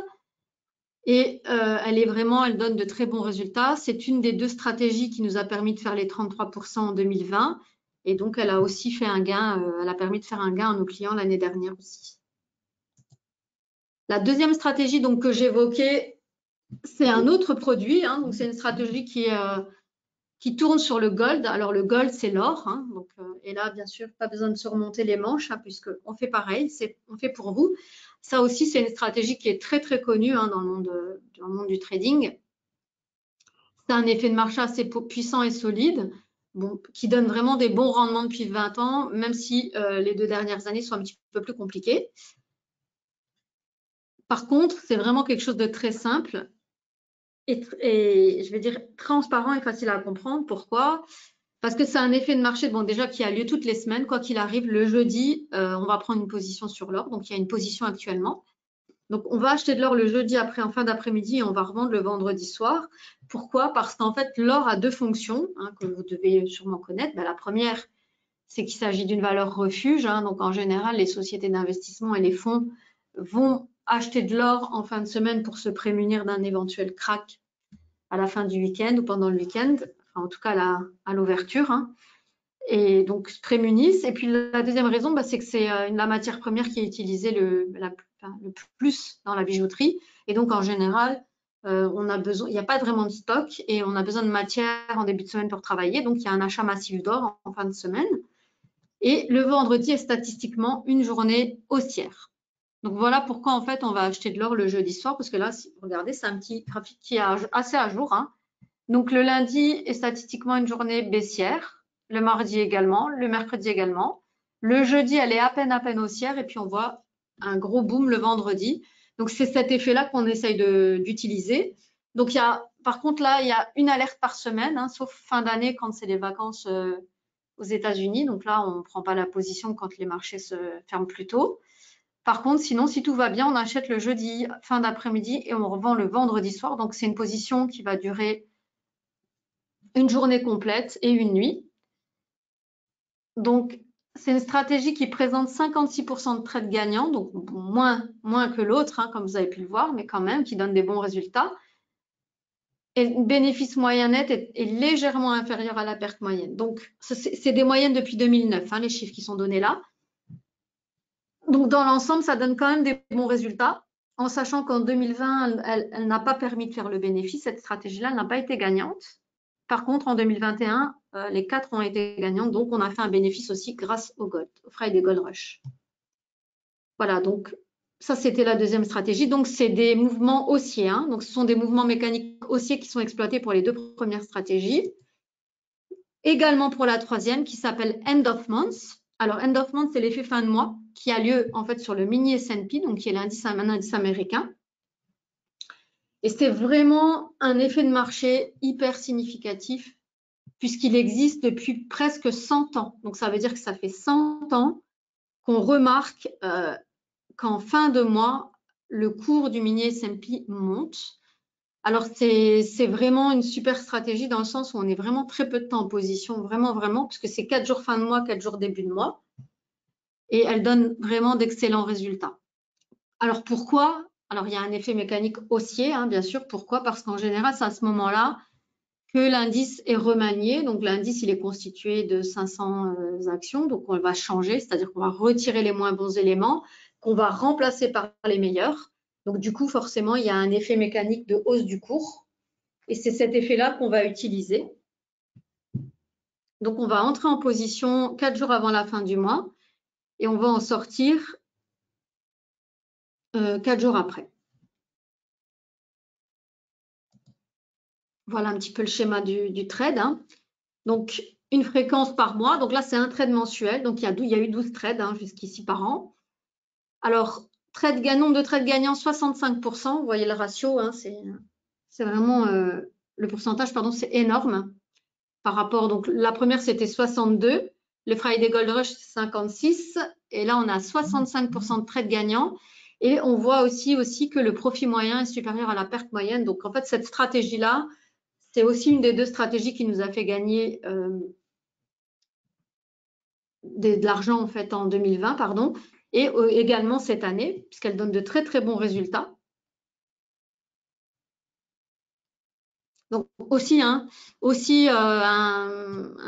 et elle donne de très bons résultats. C'est une des deux stratégies qui nous a permis de faire les 33% en 2020. Et donc, elle a aussi fait un gain, elle a permis de faire un gain à nos clients l'année dernière aussi. La deuxième stratégie donc, que j'évoquais, c'est un autre produit. Hein, donc, c'est une stratégie qui tourne sur le gold. Alors, le gold, c'est l'or. Hein, et là, bien sûr, pas besoin de se remonter les manches, hein, puisqu'on fait pareil, on fait pour vous. Ça aussi, c'est une stratégie qui est très, très connue, hein, dans le monde du trading. C'est un effet de marché assez puissant et solide, bon, qui donne vraiment des bons rendements depuis 20 ans, même si les 2 dernières années sont un petit peu plus compliquées. Par contre, c'est vraiment quelque chose de très simple et je vais dire transparent et facile à comprendre. Pourquoi? Parce que c'est un effet de marché, bon, déjà qui a lieu toutes les semaines, quoi qu'il arrive. Le jeudi, on va prendre une position sur l'or, donc il y a une position actuellement. Donc, on va acheter de l'or le jeudi après en fin d'après-midi et on va revendre le vendredi soir. Pourquoi? Parce qu'en fait, l'or a deux fonctions que vous devez sûrement connaître. La première, c'est qu'il s'agit d'une valeur refuge. Donc, en général, les sociétés d'investissement et les fonds vont acheter de l'or en fin de semaine pour se prémunir d'un éventuel crack à la fin du week-end ou pendant le week-end, enfin, en tout cas à l'ouverture. Et donc se prémunissent. Et puis la deuxième raison, c'est que c'est la matière première qui est utilisée le plus dans la bijouterie. Et donc en général, on a besoin, il n'y a pas vraiment de stock et on a besoin de matière en début de semaine pour travailler. Donc il y a un achat massif d'or en fin de semaine. Et le vendredi est statistiquement une journée haussière. Donc voilà pourquoi en fait on va acheter de l'or le jeudi soir, parce que là, si vous regardez, c'est un petit graphique qui est assez à jour. Donc le lundi est statistiquement une journée baissière, le mardi également, le mercredi également. Le jeudi, elle est à peine haussière et puis on voit un gros boom le vendredi. Donc c'est cet effet-là qu'on essaye d'utiliser. Donc par contre là, il y a une alerte par semaine, sauf fin d'année quand c'est les vacances aux États-Unis. Donc là, on ne prend pas la position quand les marchés se ferment plus tôt. Par contre, sinon, si tout va bien, on achète le jeudi fin d'après-midi et on revend le vendredi soir. Donc c'est une position qui va durer une journée complète et une nuit. Donc, c'est une stratégie qui présente 56% de trades gagnants, donc moins que l'autre, comme vous avez pu le voir, mais quand même, qui donne des bons résultats. Et le bénéfice moyen net est légèrement inférieur à la perte moyenne. Donc, c'est des moyennes depuis 2009, les chiffres qui sont donnés là. Donc, dans l'ensemble, ça donne quand même des bons résultats, en sachant qu'en 2020, elle n'a pas permis de faire le bénéfice. Cette stratégie-là n'a pas été gagnante. Par contre, en 2021, les 4 ont été gagnantes, donc on a fait un bénéfice aussi grâce au gold, au Friday Gold Rush. Voilà, donc ça c'était la deuxième stratégie. Donc c'est des mouvements haussiers, donc ce sont des mouvements mécaniques haussiers qui sont exploités pour les deux premières stratégies. Également pour la troisième qui s'appelle End of Month. Alors End of Month, c'est l'effet fin de mois qui a lieu en fait sur le mini S&P, donc qui est un indice américain. Et c'est vraiment un effet de marché hyper significatif puisqu'il existe depuis presque 100 ans. Donc, ça veut dire que ça fait 100 ans qu'on remarque qu'en fin de mois, le cours du mini S&P monte. Alors, c'est vraiment une super stratégie dans le sens où on est vraiment très peu de temps en position, vraiment, puisque c'est 4 jours fin de mois, 4 jours début de mois. Et elle donne vraiment d'excellents résultats. Alors, pourquoi? Alors, il y a un effet mécanique haussier, bien sûr. Pourquoi? Parce qu'en général, c'est à ce moment-là que l'indice est remanié. Donc, l'indice, il est constitué de 500 actions. Donc, on va changer, c'est-à-dire qu'on va retirer les moins bons éléments, qu'on va remplacer par les meilleurs. Donc, du coup, forcément, il y a un effet mécanique de hausse du cours. Et c'est cet effet-là qu'on va utiliser. Donc, on va entrer en position 4 jours avant la fin du mois et on va en sortir 4 jours après. Voilà un petit peu le schéma du trade. Donc, une fréquence par mois. Donc là, c'est un trade mensuel. Donc, il y a eu 12 trades jusqu'ici par an. Alors, nombre de trades gagnants, 65%. Vous voyez le ratio, c'est vraiment le pourcentage, pardon, c'est énorme par rapport. Donc, la première, c'était 62. Le Friday Gold Rush, c'est 56. Et là, on a 65% de trades gagnants. Et on voit aussi que le profit moyen est supérieur à la perte moyenne. Donc, en fait, cette stratégie-là, c'est aussi une des deux stratégies qui nous a fait gagner de l'argent en fait en 2020, pardon, et également cette année, puisqu'elle donne de très très bons résultats. Donc aussi, un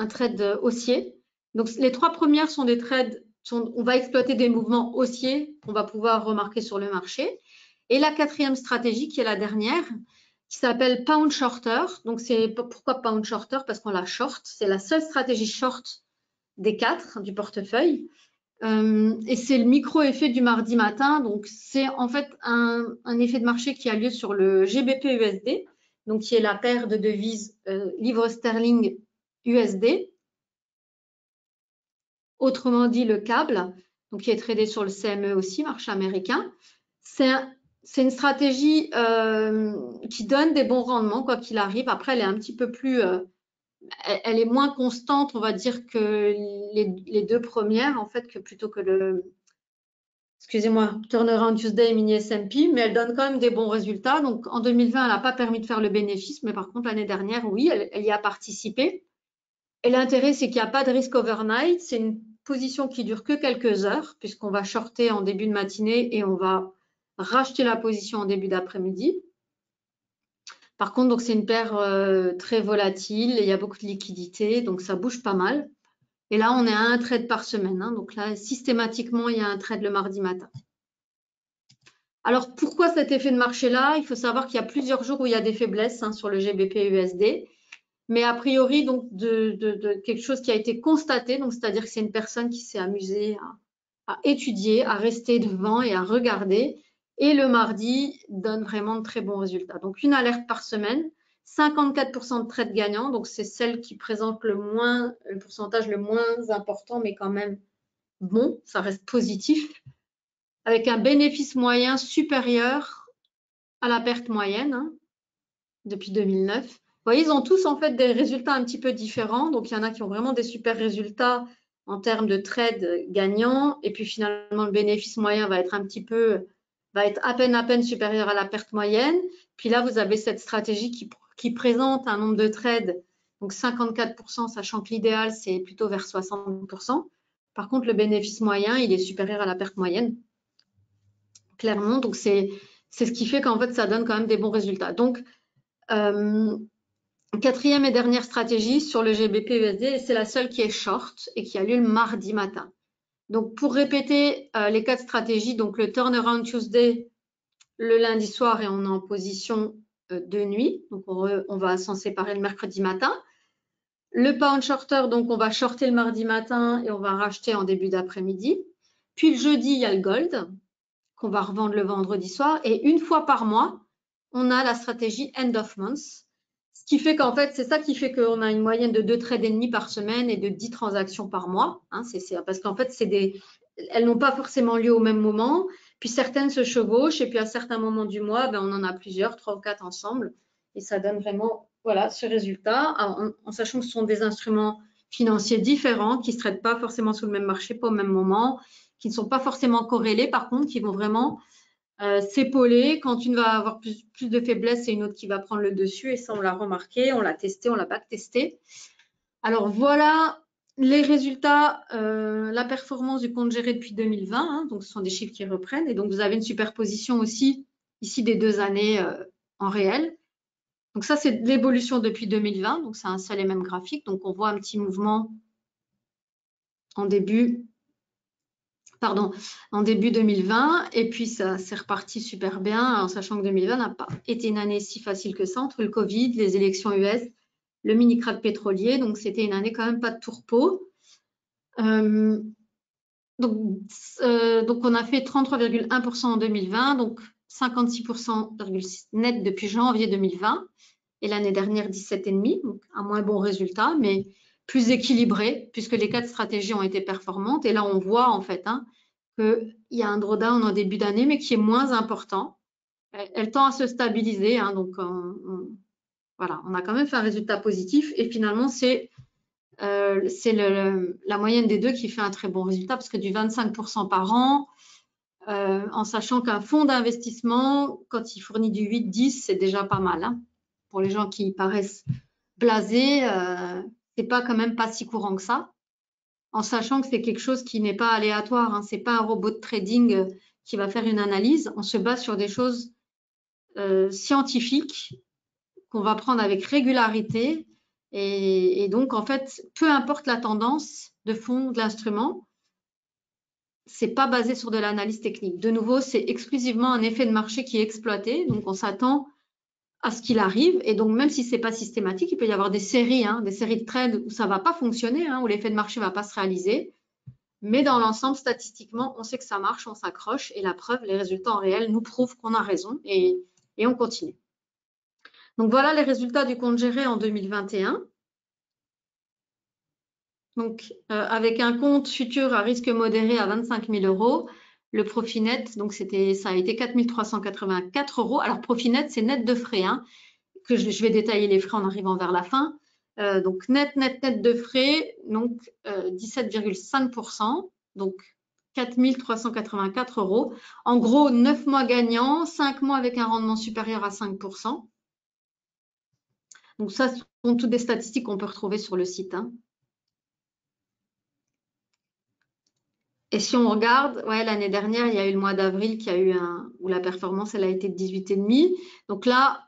trade haussier. Donc les trois premières sont des trades, on va exploiter des mouvements haussiers qu'on va pouvoir remarquer sur le marché. Et la quatrième stratégie, qui est la dernière, qui s'appelle Pound Shorter. Donc c'est pourquoi Pound Shorter? Parce qu'on la short. C'est la seule stratégie short des 4 du portefeuille. Et c'est le micro-effet du mardi matin. Donc, c'est en fait un effet de marché qui a lieu sur le GBP-USD, donc qui est la paire de devises livre sterling USD. Autrement dit, le câble, donc qui est tradé sur le CME aussi, marché américain. C'est une stratégie qui donne des bons rendements, quoi qu'il arrive. Après, elle est un petit peu plus... elle est moins constante, on va dire, que les deux premières, en fait, plutôt que excusez-moi, Turnaround Tuesday et Mini S&P, mais elle donne quand même des bons résultats. Donc en 2020, elle n'a pas permis de faire le bénéfice, mais par contre l'année dernière, oui, elle y a participé. Et l'intérêt, c'est qu'il n'y a pas de risque overnight. C'est une position qui dure que quelques heures, puisqu'on va shorter en début de matinée et on va racheter la position en début d'après-midi. Par contre, donc c'est une paire très volatile, il y a beaucoup de liquidités, donc ça bouge pas mal. Et là, on est à un trade par semaine. Hein, donc là, systématiquement, il y a un trade le mardi matin. Alors, pourquoi cet effet de marché-là? Il faut savoir qu'il y a plusieurs jours où il y a des faiblesses sur le GBP-USD. Mais a priori, donc, de quelque chose qui a été constaté, donc c'est-à-dire que c'est une personne qui s'est amusée à étudier, à rester devant et à regarder. Et le mardi donne vraiment de très bons résultats. Donc, une alerte par semaine, 54% de trades gagnants. Donc, c'est celle qui présente le pourcentage le moins important, mais quand même bon, ça reste positif, avec un bénéfice moyen supérieur à la perte moyenne depuis 2009. Vous voyez, ils ont tous en fait des résultats un petit peu différents. Donc, il y en a qui ont vraiment des super résultats en termes de trade gagnants. Et puis, finalement, le bénéfice moyen va être à peine supérieur à la perte moyenne. Puis là, vous avez cette stratégie qui présente un nombre de trades, donc 54%, sachant que l'idéal, c'est plutôt vers 60%. Par contre, le bénéfice moyen, il est supérieur à la perte moyenne, clairement. Donc, c'est ce qui fait qu'en fait, ça donne quand même des bons résultats. Donc, quatrième et dernière stratégie sur le GBP-USD, et c'est la seule qui est short et qui a lieu le mardi matin. Donc, pour répéter les 4 stratégies, donc le Turnaround Tuesday le lundi soir et on est en position de nuit. Donc, on va s'en séparer le mercredi matin. Le Pound Shorter, donc on va shorter le mardi matin et on va racheter en début d'après-midi. Puis le jeudi, il y a le Gold qu'on va revendre le vendredi soir. Et une fois par mois, on a la stratégie End of Month. Ce qui fait qu'en fait, c'est ça qui fait qu'on a une moyenne de 2 trades et demi par semaine et de 10 transactions par mois. Parce qu'en fait, elles n'ont pas forcément lieu au même moment. Puis certaines se chevauchent et puis à certains moments du mois, on en a plusieurs, 3 ou 4 ensemble. Et ça donne vraiment ce résultat en sachant que ce sont des instruments financiers différents qui ne se traitent pas forcément sur le même marché, pas au même moment, qui ne sont pas forcément corrélés, par contre, qui vont vraiment s'épauler. Quand une va avoir plus de faiblesse et une autre qui va prendre le dessus. Et ça, on l'a remarqué, on l'a testé, on l'a back testé. Alors, voilà les résultats, la performance du compte géré depuis 2020. Donc, ce sont des chiffres qui reprennent. Et donc, vous avez une superposition aussi ici des 2 années en réel. Donc, ça, c'est l'évolution depuis 2020. Donc, c'est un seul et même graphique. Donc, on voit un petit mouvement en début 2020, et puis ça s'est reparti super bien, en sachant que 2020 n'a pas été une année si facile que ça, entre le Covid, les élections US, le mini-crack pétrolier, donc c'était une année quand même pas de tourpeau. Donc on a fait 33,1% en 2020, donc 56,6% net depuis janvier 2020, et l'année dernière 17,5%, donc un moins bon résultat, mais plus équilibré, puisque les 4 stratégies ont été performantes, et là on voit en fait qu'il y a un drawdown en début d'année, mais qui est moins important. Elle tend à se stabiliser, donc voilà, on a quand même fait un résultat positif, et finalement c'est la moyenne des deux qui fait un très bon résultat, parce que du 25% par an, en sachant qu'un fonds d'investissement, quand il fournit du 8-10, c'est déjà pas mal. Pour les gens qui paraissent blasés, c'est pas quand même pas si courant que ça, en sachant que c'est quelque chose qui n'est pas aléatoire. C'est pas un robot de trading qui va faire une analyse. On se base sur des choses scientifiques qu'on va prendre avec régularité. Et donc, en fait, peu importe la tendance de fond de l'instrument, c'est pas basé sur de l'analyse technique. De nouveau, c'est exclusivement un effet de marché qui est exploité. Donc, on s'attend à ce qu'il arrive. Et donc, même si c'est pas systématique, il peut y avoir des séries de trades où ça va pas fonctionner, où l'effet de marché va pas se réaliser. Mais dans l'ensemble, statistiquement, on sait que ça marche, on s'accroche. Et la preuve, les résultats en réel nous prouvent qu'on a raison et on continue. Donc, voilà les résultats du compte géré en 2021. Donc, avec un compte futur à risque modéré à 25 000 €, le profit net, donc ça a été 4 384 €. Alors, profit net, c'est net de frais, que je vais détailler les frais en arrivant vers la fin. Donc, net de frais, donc 17,5%, donc 4 384 €. En gros, 9 mois gagnants, 5 mois avec un rendement supérieur à 5%. Donc ça, ce sont toutes des statistiques qu'on peut retrouver sur le site, hein. Et si on regarde, ouais, l'année dernière, il y a eu le mois d'avril où la performance, elle a été de 18,5. Donc là,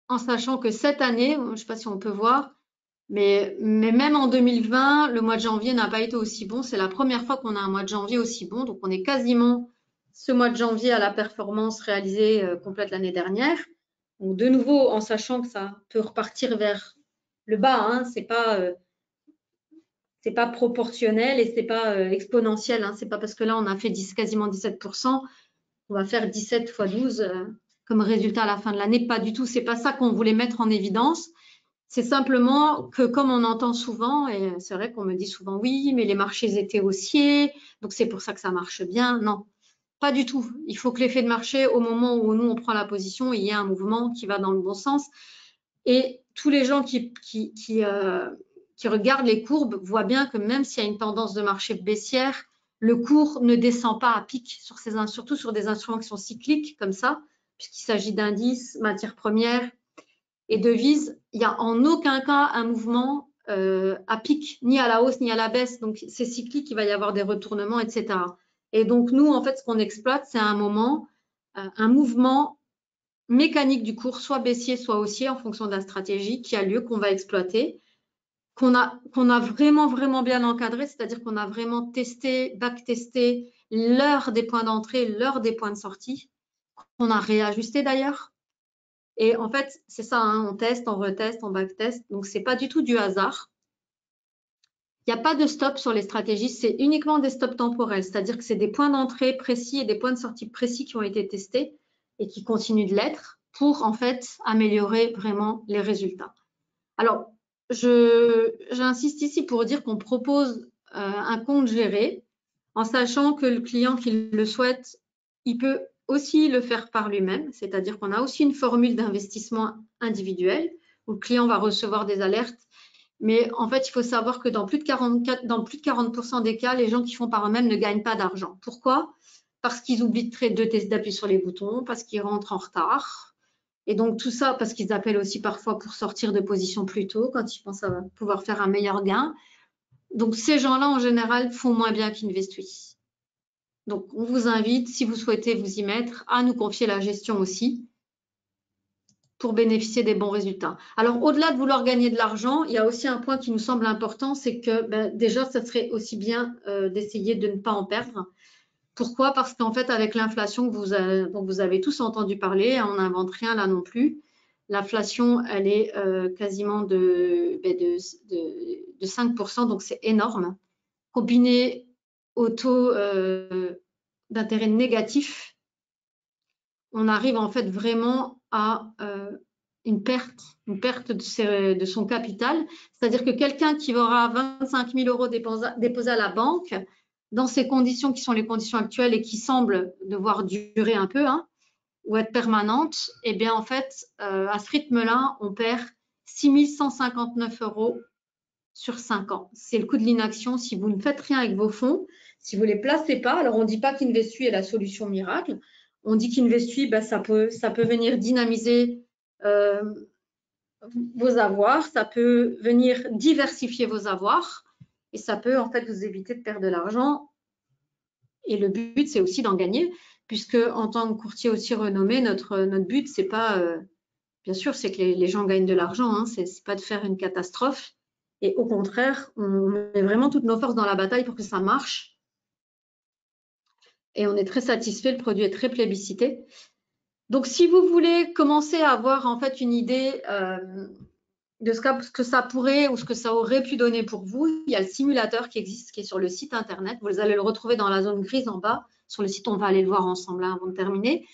en sachant que cette année, je ne sais pas si on peut voir, mais même en 2020, le mois de janvier n'a pas été aussi bon. C'est la première fois qu'on a un mois de janvier aussi bon. Donc on est quasiment ce mois de janvier à la performance réalisée complète l'année dernière. Donc de nouveau, en sachant que ça peut repartir vers le bas, hein, c'est pas proportionnel et c'est pas exponentiel, hein. C'est pas parce que là on a fait quasiment 17%, on va faire 17 fois 12 comme résultat à la fin de l'année. Pas du tout. C'est pas ça qu'on voulait mettre en évidence. C'est simplement que comme on entend souvent, et c'est vrai qu'on me dit souvent oui, mais les marchés étaient haussiers, donc c'est pour ça que ça marche bien. Non, pas du tout. Il faut que l'effet de marché, au moment où nous on prend la position, il y ait un mouvement qui va dans le bon sens. Et tous les gens qui regardent les courbes voient bien que même s'il y a une tendance de marché baissière, le cours ne descend pas à pic, surtout sur des instruments qui sont cycliques comme ça, puisqu'il s'agit d'indices, matières premières et devises. Il n'y a en aucun cas un mouvement à pic, ni à la hausse, ni à la baisse. Donc, c'est cyclique, il va y avoir des retournements, etc. Et donc, nous, en fait, ce qu'on exploite, c'est un mouvement mécanique du cours, soit baissier, soit haussier, en fonction de la stratégie qui a lieu, qu'on va exploiter, qu'on a vraiment, vraiment bien encadré, c'est-à-dire qu'on a vraiment testé, backtesté l'heure des points d'entrée, l'heure des points de sortie, qu'on a réajusté d'ailleurs. Et en fait, c'est ça, hein, on teste, on reteste, on backteste, donc c'est pas du tout du hasard. Il n'y a pas de stop sur les stratégies, c'est uniquement des stops temporels, c'est-à-dire que c'est des points d'entrée précis et des points de sortie précis qui ont été testés et qui continuent de l'être pour en fait améliorer vraiment les résultats. Alors, j'insiste ici pour dire qu'on propose un compte géré en sachant que le client qui le souhaite, il peut aussi le faire par lui-même, c'est-à-dire qu'on a aussi une formule d'investissement individuel où le client va recevoir des alertes. Mais en fait, il faut savoir que dans plus de 40% des cas, les gens qui font par eux-mêmes ne gagnent pas d'argent. Pourquoi? Parce qu'ils oublient d'appuyer sur les boutons, parce qu'ils rentrent en retard. Et donc tout ça, parce qu'ils appellent aussi parfois pour sortir de position plus tôt, quand ils pensent à pouvoir faire un meilleur gain. Donc ces gens-là, en général, font moins bien qu'Investui. Donc on vous invite, si vous souhaitez vous y mettre, à nous confier la gestion aussi pour bénéficier des bons résultats. Alors, au-delà de vouloir gagner de l'argent, il y a aussi un point qui nous semble important, c'est que déjà, ça serait aussi bien d'essayer de ne pas en perdre. Pourquoi? Parce qu'en fait, avec l'inflation dont vous avez tous entendu parler, on n'invente rien là non plus. L'inflation, elle est quasiment de 5%, donc c'est énorme. Combiné au taux d'intérêt négatif, on arrive en fait vraiment à une perte de son capital. C'est-à-dire que quelqu'un qui aura 25 000 € déposés à la banque, dans ces conditions qui sont les conditions actuelles et qui semblent devoir durer un peu, hein, ou être permanentes, eh bien en fait, à ce rythme-là, on perd 6 159 € sur 5 ans. C'est le coût de l'inaction si vous ne faites rien avec vos fonds, si vous ne les placez pas. Alors, on ne dit pas qu'Investui est la solution miracle. On dit qu'Investui, ça peut venir dynamiser vos avoirs, ça peut venir diversifier vos avoirs et ça peut en fait vous éviter de perdre de l'argent. Et le but, c'est aussi d'en gagner, puisque en tant que courtier aussi renommé, notre but, c'est pas, bien sûr, c'est que les gens gagnent de l'argent, hein, c'est pas de faire une catastrophe. Et au contraire, on met vraiment toutes nos forces dans la bataille pour que ça marche. Et on est très satisfait, le produit est très plébiscité. Donc, si vous voulez commencer à avoir en fait une idée de ce que ça pourrait ou ce que ça aurait pu donner pour vous, il y a le simulateur qui existe, qui est sur le site internet. Vous allez le retrouver dans la zone grise en bas. Sur le site, on va aller le voir ensemble hein, avant de terminer.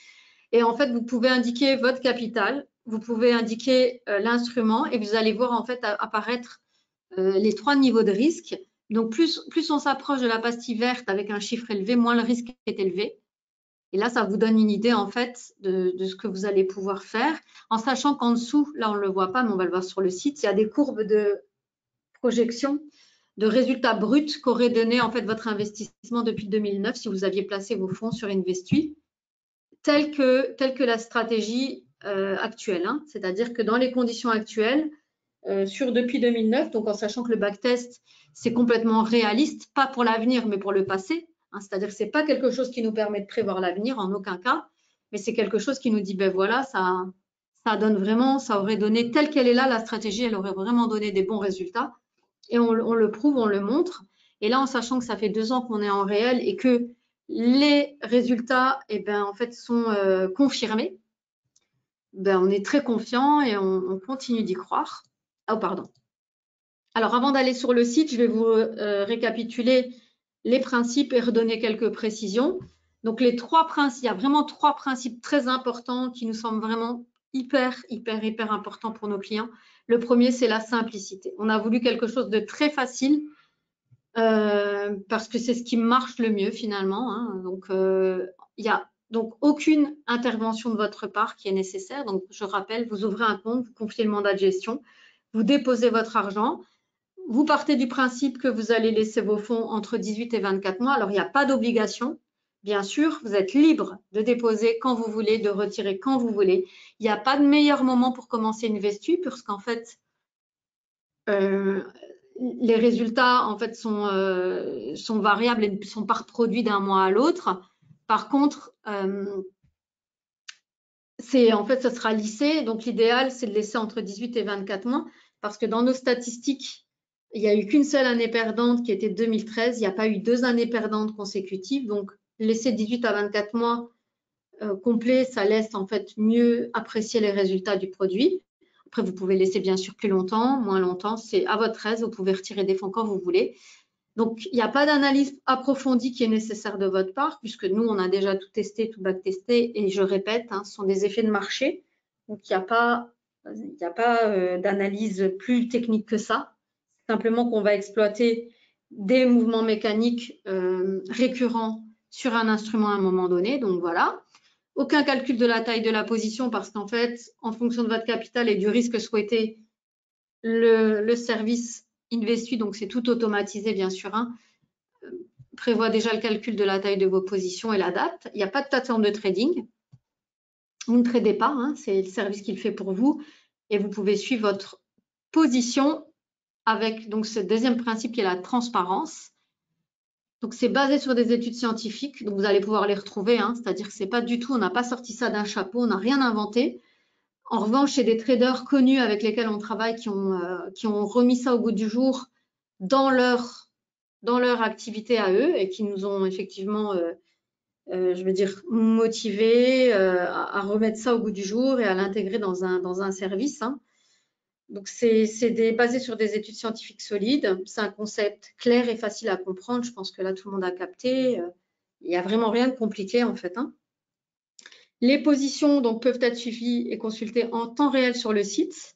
Et en fait, vous pouvez indiquer votre capital, vous pouvez indiquer l'instrument et vous allez voir en fait apparaître les 3 niveaux de risque. Donc, plus on s'approche de la pastille verte avec un chiffre élevé, moins le risque est élevé. Et là, ça vous donne une idée en fait de ce que vous allez pouvoir faire, en sachant qu'en dessous, là on ne le voit pas, mais on va le voir sur le site, il y a des courbes de projection résultats bruts qu'aurait donné en fait votre investissement depuis 2009 si vous aviez placé vos fonds sur Investui, telle que la stratégie actuelle. Hein. C'est-à-dire que dans les conditions actuelles, depuis 2009, donc en sachant que le backtest, c'est complètement réaliste, pas pour l'avenir, mais pour le passé. Hein, c'est-à-dire que ce n'est pas quelque chose qui nous permet de prévoir l'avenir en aucun cas, mais c'est quelque chose qui nous dit, ben voilà, ça donne vraiment, ça aurait donné, telle qu'elle est là, la stratégie, elle aurait vraiment donné des bons résultats. Et on le prouve, on le montre. Et là, en sachant que ça fait 2 ans qu'on est en réel et que les résultats, eh ben, en fait, sont confirmés, ben, on est très confiant et on continue d'y croire. Oh, pardon. Alors, avant d'aller sur le site, je vais vous récapituler les principes et redonner quelques précisions. Donc, il y a vraiment 3 principes très importants qui nous semblent vraiment hyper importants pour nos clients. Le premier, c'est la simplicité. On a voulu quelque chose de très facile parce que c'est ce qui marche le mieux finalement. Hein. Donc, il y a donc aucune intervention de votre part qui est nécessaire. Donc, je rappelle, vous ouvrez un compte, vous confiez le mandat de gestion, vous déposez votre argent. Vous partez du principe que vous allez laisser vos fonds entre 18 et 24 mois. Alors, il n'y a pas d'obligation. Bien sûr, vous êtes libre de déposer quand vous voulez, de retirer quand vous voulez. Il n'y a pas de meilleur moment pour commencer une Investui, puisqu'en fait, les résultats en fait sont variables et ne sont pas reproduits d'un mois à l'autre. Par contre, en fait, ça sera lissé. Donc, l'idéal, c'est de laisser entre 18 et 24 mois parce que dans nos statistiques, il n'y a eu qu'une seule année perdante qui était 2013. Il n'y a pas eu 2 années perdantes consécutives. Donc, laisser 18 à 24 mois complets, ça laisse en fait mieux apprécier les résultats du produit. Après, vous pouvez laisser bien sûr plus longtemps, moins longtemps. C'est à votre aise. Vous pouvez retirer des fonds quand vous voulez. Donc, il n'y a pas d'analyse approfondie qui est nécessaire de votre part, puisque nous, on a déjà tout testé, tout backtesté, et je répète, hein, ce sont des effets de marché. Donc, il n'y a pas d'analyse plus technique que ça. Simplement qu'on va exploiter des mouvements mécaniques récurrents sur un instrument à un moment donné. Donc, voilà. Aucun calcul de la taille de la position, parce qu'en fait, en fonction de votre capital et du risque souhaité, le service Investui, donc c'est tout automatisé bien sûr, hein, prévoit déjà le calcul de la taille de vos positions et la date. Il n'y a pas de plateforme de trading. Vous ne tradez pas, hein, c'est le service qui le fait pour vous et vous pouvez suivre votre position avec donc ce deuxième principe qui est la transparence. Donc c'est basé sur des études scientifiques, donc vous allez pouvoir les retrouver, hein, c'est-à-dire que c'est pas du tout, on n'a pas sorti ça d'un chapeau, on n'a rien inventé. En revanche, c'est des traders connus avec lesquels on travaille qui ont remis ça au goût du jour dans leur activité à eux et qui nous ont effectivement, je veux dire, motivés à remettre ça au goût du jour et à l'intégrer dans un service. Hein. Donc, c'est basé sur des études scientifiques solides. C'est un concept clair et facile à comprendre. Je pense que là, tout le monde a capté. Il n'y a vraiment rien de compliqué en fait. Hein. Les positions donc, peuvent être suivies et consultées en temps réel sur le site.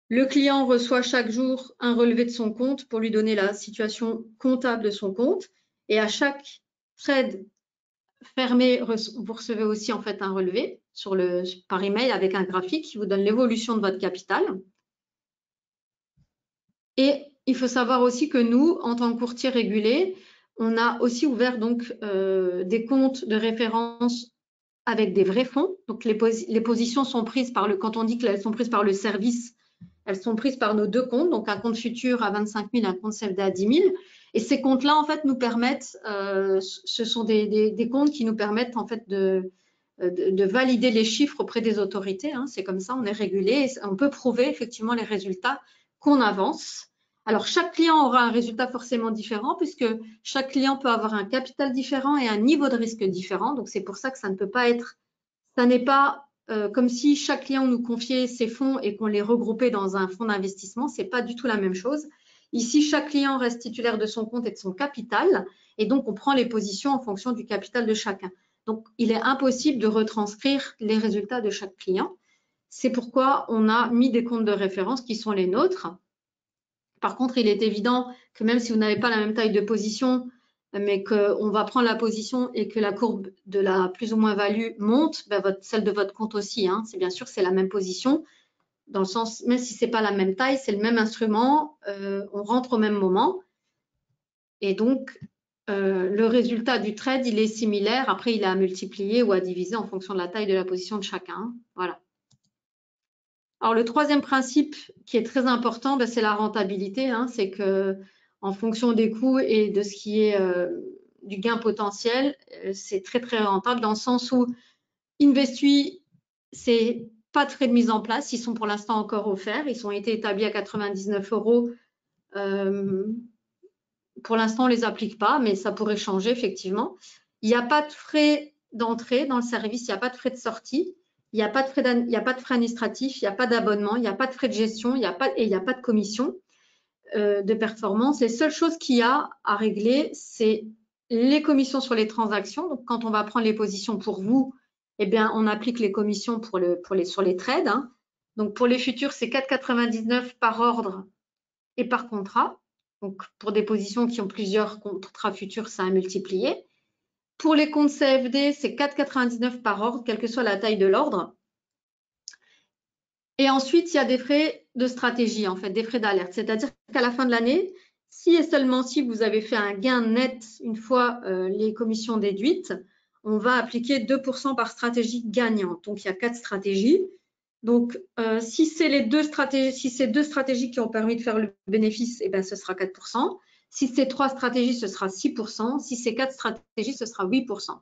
Le client reçoit chaque jour un relevé de son compte pour lui donner la situation comptable de son compte. Et à chaque trade fermé, vous recevez aussi en fait un relevé par email avec un graphique qui vous donne l'évolution de votre capital. Et il faut savoir aussi que nous, en tant que courtier régulé, on a aussi ouvert donc des comptes de référence avec des vrais fonds. Donc, les positions sont prises quand on dit qu'elles sont prises par le service, elles sont prises par nos 2 comptes, donc un compte futur à 25 000, un compte CFD à 10 000. Et ces comptes-là, en fait, nous permettent, ce sont des comptes qui nous permettent, en fait, de valider les chiffres auprès des autorités. Hein. C'est comme ça, on est régulé et on peut prouver effectivement les résultats qu'on avance. Alors, chaque client aura un résultat forcément différent puisque chaque client peut avoir un capital différent et un niveau de risque différent. Donc, c'est pour ça que ça ne peut pas être, ça n'est pas comme si chaque client nous confiait ses fonds et qu'on les regroupait dans un fonds d'investissement. Ce n'est pas du tout la même chose. Ici, chaque client reste titulaire de son compte et de son capital et donc on prend les positions en fonction du capital de chacun. Donc, il est impossible de retranscrire les résultats de chaque client. C'est pourquoi on a mis des comptes de référence qui sont les nôtres. Par contre, il est évident que même si vous n'avez pas la même taille de position, mais qu'on va prendre la position et que la courbe de la plus ou moins value monte, ben celle de votre compte aussi. Hein. C'est bien sûr, c'est la même position. dans le sens, même si c'est pas la même taille, c'est le même instrument, on rentre au même moment. Et donc, le résultat du trade, il est similaire. Après, il est à multiplier ou à diviser en fonction de la taille de la position de chacun. Voilà. Alors, le troisième principe qui est très important, ben, c'est la rentabilité. Hein. C'est que en fonction des coûts et de ce qui est du gain potentiel, c'est très, très rentable dans le sens où Investui, c'est pas de frais de mise en place. Ils sont pour l'instant encore offerts. Ils ont été établis à 99 €. Pour l'instant, on ne les applique pas, mais ça pourrait changer effectivement. Il n'y a pas de frais d'entrée dans le service, il n'y a pas de frais de sortie, il n'y a pas de frais administratifs, il n'y a pas d'abonnement, il n'y a pas de frais de gestion, il n'y a pas de commission de performance. Les seules choses qu'il y a à régler, c'est les commissions sur les transactions. Donc, quand on va prendre les positions pour vous, eh bien, on applique les commissions sur les trades. Hein. Donc, pour les futurs, c'est 4,99 par ordre et par contrat. Donc, pour des positions qui ont plusieurs contrats futurs, ça a multiplié. Pour les comptes CFD, c'est 4,99 par ordre, quelle que soit la taille de l'ordre. Et ensuite, il y a des frais de stratégie, en fait, des frais d'alerte. C'est-à-dire qu'à la fin de l'année, si et seulement si vous avez fait un gain net une fois les commissions déduites, on va appliquer 2% par stratégie gagnante. Donc, il y a 4 stratégies. Donc, si c'est deux stratégies qui ont permis de faire le bénéfice, eh ben, ce sera 4%. Si c'est 3 stratégies, ce sera 6%. Si c'est 4 stratégies, ce sera 8%.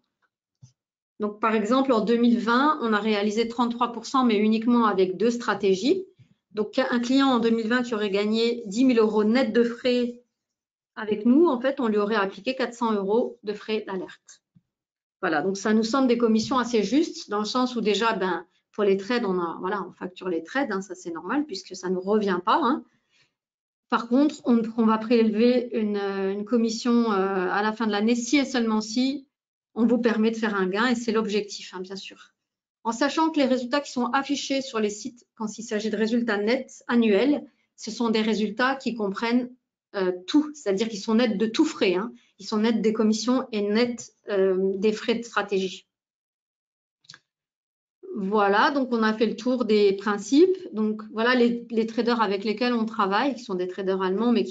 Donc, par exemple, en 2020, on a réalisé 33%, mais uniquement avec 2 stratégies. Donc, un client en 2020 qui aurait gagné 10 000 € net de frais avec nous, en fait, on lui aurait appliqué 400 € de frais d'alerte. Voilà, donc ça nous semble des commissions assez justes, dans le sens où déjà, ben, pour les trades, on facture les trades, hein, ça c'est normal puisque ça ne nous revient pas. Hein. Par contre, on va prélever une commission à la fin de l'année si et seulement si on vous permet de faire un gain et c'est l'objectif, hein, bien sûr. En sachant que les résultats qui sont affichés sur les sites, quand il s'agit de résultats nets annuels, ce sont des résultats qui comprennent tout, c'est-à-dire qu'ils sont nets de tout frais. Hein. Ils sont nets des commissions et nets des frais de stratégie. Voilà, donc on a fait le tour des principes. Donc voilà les traders avec lesquels on travaille, qui sont des traders allemands, mais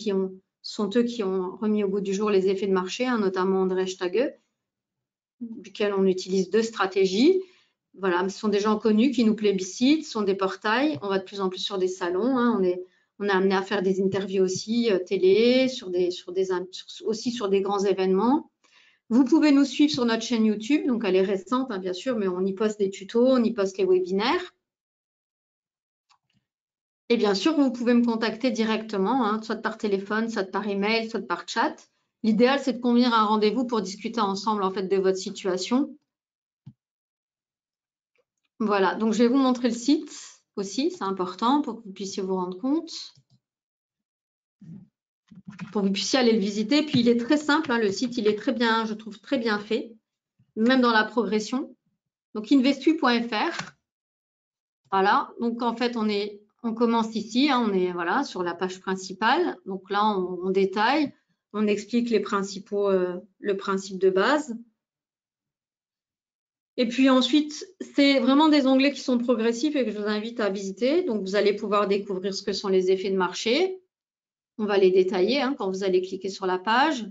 sont eux qui ont remis au goût du jour les effets de marché, hein, notamment André Stage, duquel on utilise 2 stratégies. Voilà, ce sont des gens connus qui nous plébiscitent, ce sont des portails. On va de plus en plus sur des salons. Hein, on est amené à faire des interviews aussi télé, aussi sur des grands événements. Vous pouvez nous suivre sur notre chaîne YouTube, donc elle est récente, hein, bien sûr, mais on y poste des tutos, on y poste les webinaires. Et bien sûr, vous pouvez me contacter directement, hein, soit par téléphone, soit par email, soit par chat. L'idéal, c'est de convenir un rendez-vous pour discuter ensemble en fait de votre situation. Voilà, donc je vais vous montrer le site aussi, c'est important pour que vous puissiez vous rendre compte. Pour que vous puissiez aller le visiter. Puis il est très simple, hein, le site, il est très bien, je trouve très bien fait, même dans la progression. Donc investui.fr. Voilà, donc en fait, on commence ici, hein, on est voilà, sur la page principale. Donc là, on détaille, on explique le principe de base. Et puis ensuite, c'est vraiment des onglets qui sont progressifs et que je vous invite à visiter. Donc, vous allez pouvoir découvrir ce que sont les effets de marché. On va les détailler hein, quand vous allez cliquer sur la page.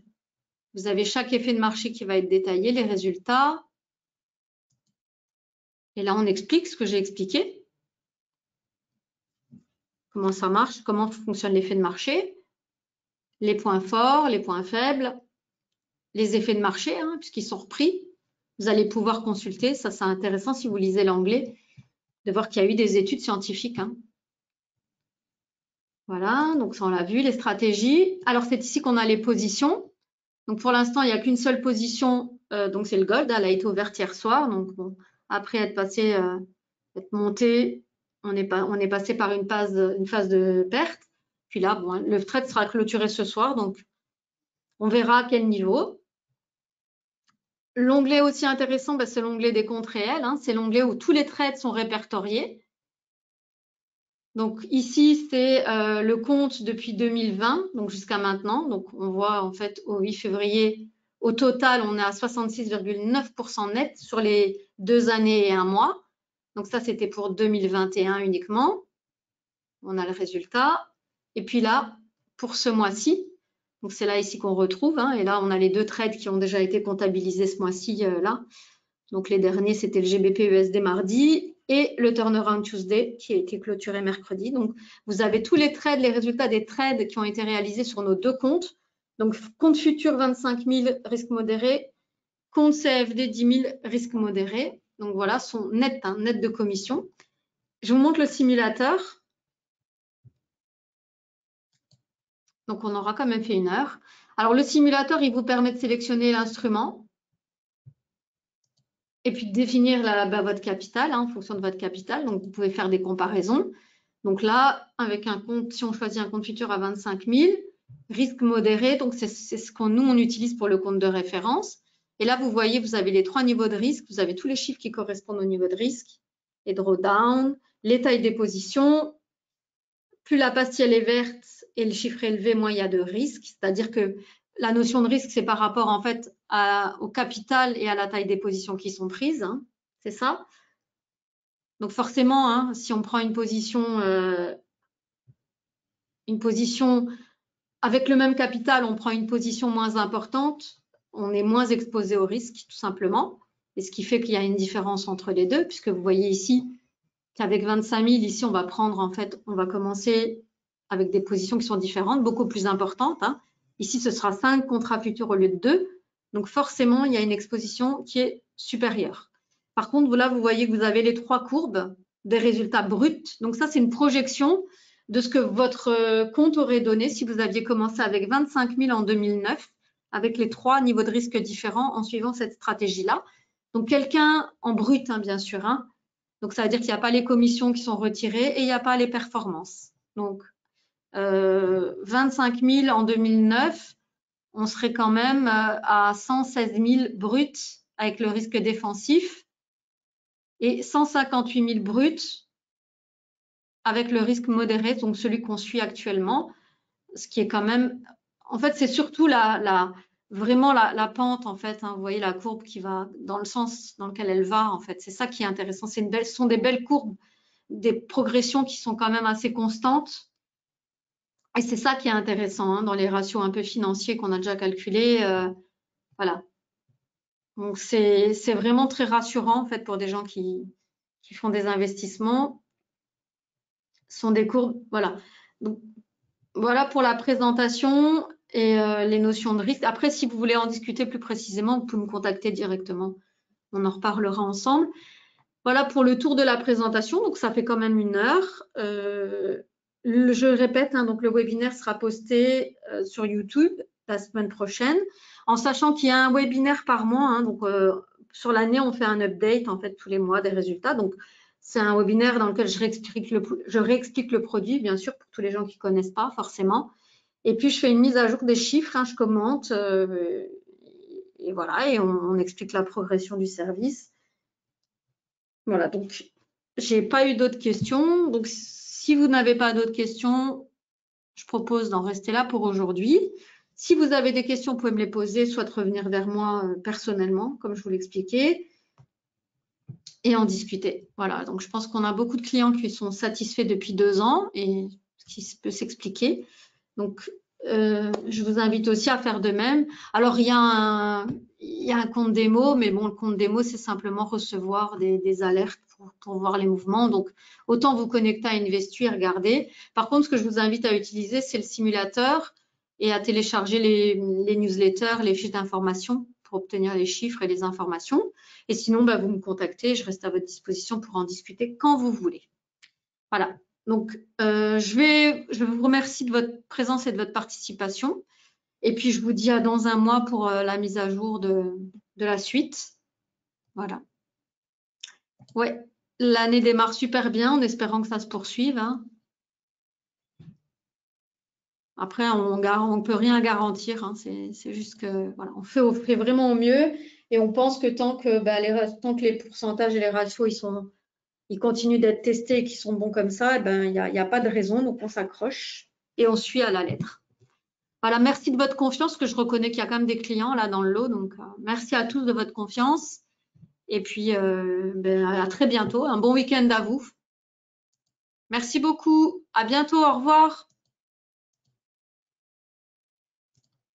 Vous avez chaque effet de marché qui va être détaillé, les résultats. Et là, on explique ce que j'ai expliqué. Comment ça marche, comment fonctionne l'effet de marché, les points forts, les points faibles, les effets de marché, hein, puisqu'ils sont repris. Vous allez pouvoir consulter, ça c'est intéressant si vous lisez l'anglais, de voir qu'il y a eu des études scientifiques. Hein. Voilà, donc ça on l'a vu, les stratégies. Alors c'est ici qu'on a les positions. Donc pour l'instant, il n'y a qu'une seule position, donc c'est le gold, elle a été ouverte hier soir. Donc bon, après être monté, on est passé par une phase de perte. Puis là, bon, le trade sera clôturé ce soir, donc on verra à quel niveau. L'onglet aussi intéressant, c'est l'onglet des comptes réels. Hein. C'est l'onglet où tous les trades sont répertoriés. Donc ici, c'est le compte depuis 2020, donc jusqu'à maintenant. Donc on voit en fait au 8 février, au total, on est à 66,9% net sur les 2 années et 1 mois. Donc ça, c'était pour 2021 uniquement. on a le résultat. Et puis là, pour ce mois-ci, donc c'est là ici qu'on retrouve, hein, et là, on a les 2 trades qui ont déjà été comptabilisés ce mois-ci, là. Donc les derniers, c'était le GBP-USD mardi et le Turnaround Tuesday qui a été clôturé mercredi. Donc, vous avez tous les trades, les résultats des trades qui ont été réalisés sur nos 2 comptes. Donc, compte futur 25 000, risque modéré, compte CFD 10 000, risque modéré. Donc, voilà, sont nets, hein, net de commission. Je vous montre le simulateur. Donc, on aura quand même fait 1 heure. Alors, le simulateur, il vous permet de sélectionner l'instrument et puis de définir votre capital, hein, en fonction de votre capital. Donc, vous pouvez faire des comparaisons. Donc là, avec un compte, si on choisit un compte futur à 25 000, risque modéré, donc c'est ce qu'on nous, on utilise pour le compte de référence. Et là, vous voyez, vous avez les 3 niveaux de risque, vous avez tous les chiffres qui correspondent au niveau de risque, les drawdowns, les tailles des positions. Plus la pastille est verte et le chiffre est élevé, moins il y a de risque. C'est-à-dire que la notion de risque, c'est par rapport en fait au capital et à la taille des positions qui sont prises. Hein, c'est ça. Donc forcément, hein, si on prend une position avec le même capital, on prend une position moins importante, on est moins exposé au risque, tout simplement. Et ce qui fait qu'il y a une différence entre les deux, puisque vous voyez ici qu'avec 25 000, ici, on va prendre, en fait, on va commencer avec des positions qui sont différentes, beaucoup plus importantes. Hein. Ici, ce sera 5 contrats futurs au lieu de 2. Donc, forcément, il y a une exposition qui est supérieure. Par contre, là, vous voyez que vous avez les 3 courbes des résultats bruts. Donc, ça, c'est une projection de ce que votre compte aurait donné si vous aviez commencé avec 25 000 en 2009, avec les 3 niveaux de risque différents en suivant cette stratégie-là. Donc, quelqu'un en brut, hein, bien sûr. Hein. Donc, ça veut dire qu'il n'y a pas les commissions qui sont retirées et il n'y a pas les performances. Donc, 25 000 en 2009, on serait quand même à 116 000 bruts avec le risque défensif et 158 000 bruts avec le risque modéré, donc celui qu'on suit actuellement, ce qui est quand même, en fait, c'est surtout vraiment la pente, en fait, hein, vous voyez la courbe qui va dans le sens dans lequel elle va, en fait, c'est ça qui est intéressant, ce sont des belles courbes, des progressions qui sont quand même assez constantes, et c'est ça qui est intéressant, hein, dans les ratios un peu financiers qu'on a déjà calculés, voilà. Donc, c'est vraiment très rassurant, en fait, pour des gens qui font des investissements. Ce sont des courbes, voilà. Donc, voilà pour la présentation et les notions de risque. Après, si vous voulez en discuter plus précisément, vous pouvez me contacter directement. On en reparlera ensemble. Voilà pour le tour de la présentation. Donc, ça fait quand même 1 heure. Je répète, hein, donc le webinaire sera posté sur YouTube la semaine prochaine, en sachant qu'il y a un webinaire par mois. Hein, donc, sur l'année, on fait un update en fait tous les mois des résultats. Donc, c'est un webinaire dans lequel je réexplique le produit, bien sûr, pour tous les gens qui ne connaissent pas forcément. Et puis, je fais une mise à jour des chiffres, hein, je commente, et voilà, et on explique la progression du service. Voilà, donc, je n'ai pas eu d'autres questions. Donc, si vous n'avez pas d'autres questions, je propose d'en rester là pour aujourd'hui. Si vous avez des questions, vous pouvez me les poser, soit de revenir vers moi personnellement, comme je vous l'expliquais, et en discuter. Voilà, donc je pense qu'on a beaucoup de clients qui sont satisfaits depuis 2 ans et ce qui peut s'expliquer. Donc, je vous invite aussi à faire de même. Alors, il y a un compte démo, mais bon, le compte démo, c'est simplement recevoir des alertes pour voir les mouvements. Donc, autant vous connecter à Investu et regarder. Par contre, ce que je vous invite à utiliser, c'est le simulateur et à télécharger les newsletters, les fiches d'information pour obtenir les chiffres et les informations. Et sinon, bah, vous me contactez, je reste à votre disposition pour en discuter quand vous voulez. Voilà. Donc, je vous remercie de votre présence et de votre participation. Et puis, je vous dis à dans un mois pour la mise à jour de la suite. Voilà. Ouais, l'année démarre super bien en espérant que ça se poursuive. Hein. Après, on ne peut rien garantir. Hein. C'est juste que voilà, on fait vraiment au mieux. Et on pense que tant que les pourcentages et les ratios ils continuent d'être testés et qu'ils sont bons comme ça, il n'y a pas de raison. Donc, on s'accroche et on suit à la lettre. Voilà, merci de votre confiance, que je reconnais qu'il y a quand même des clients là dans le lot. Donc, merci à tous de votre confiance. Et puis, à très bientôt. Un bon week-end à vous. Merci beaucoup. À bientôt. Au revoir.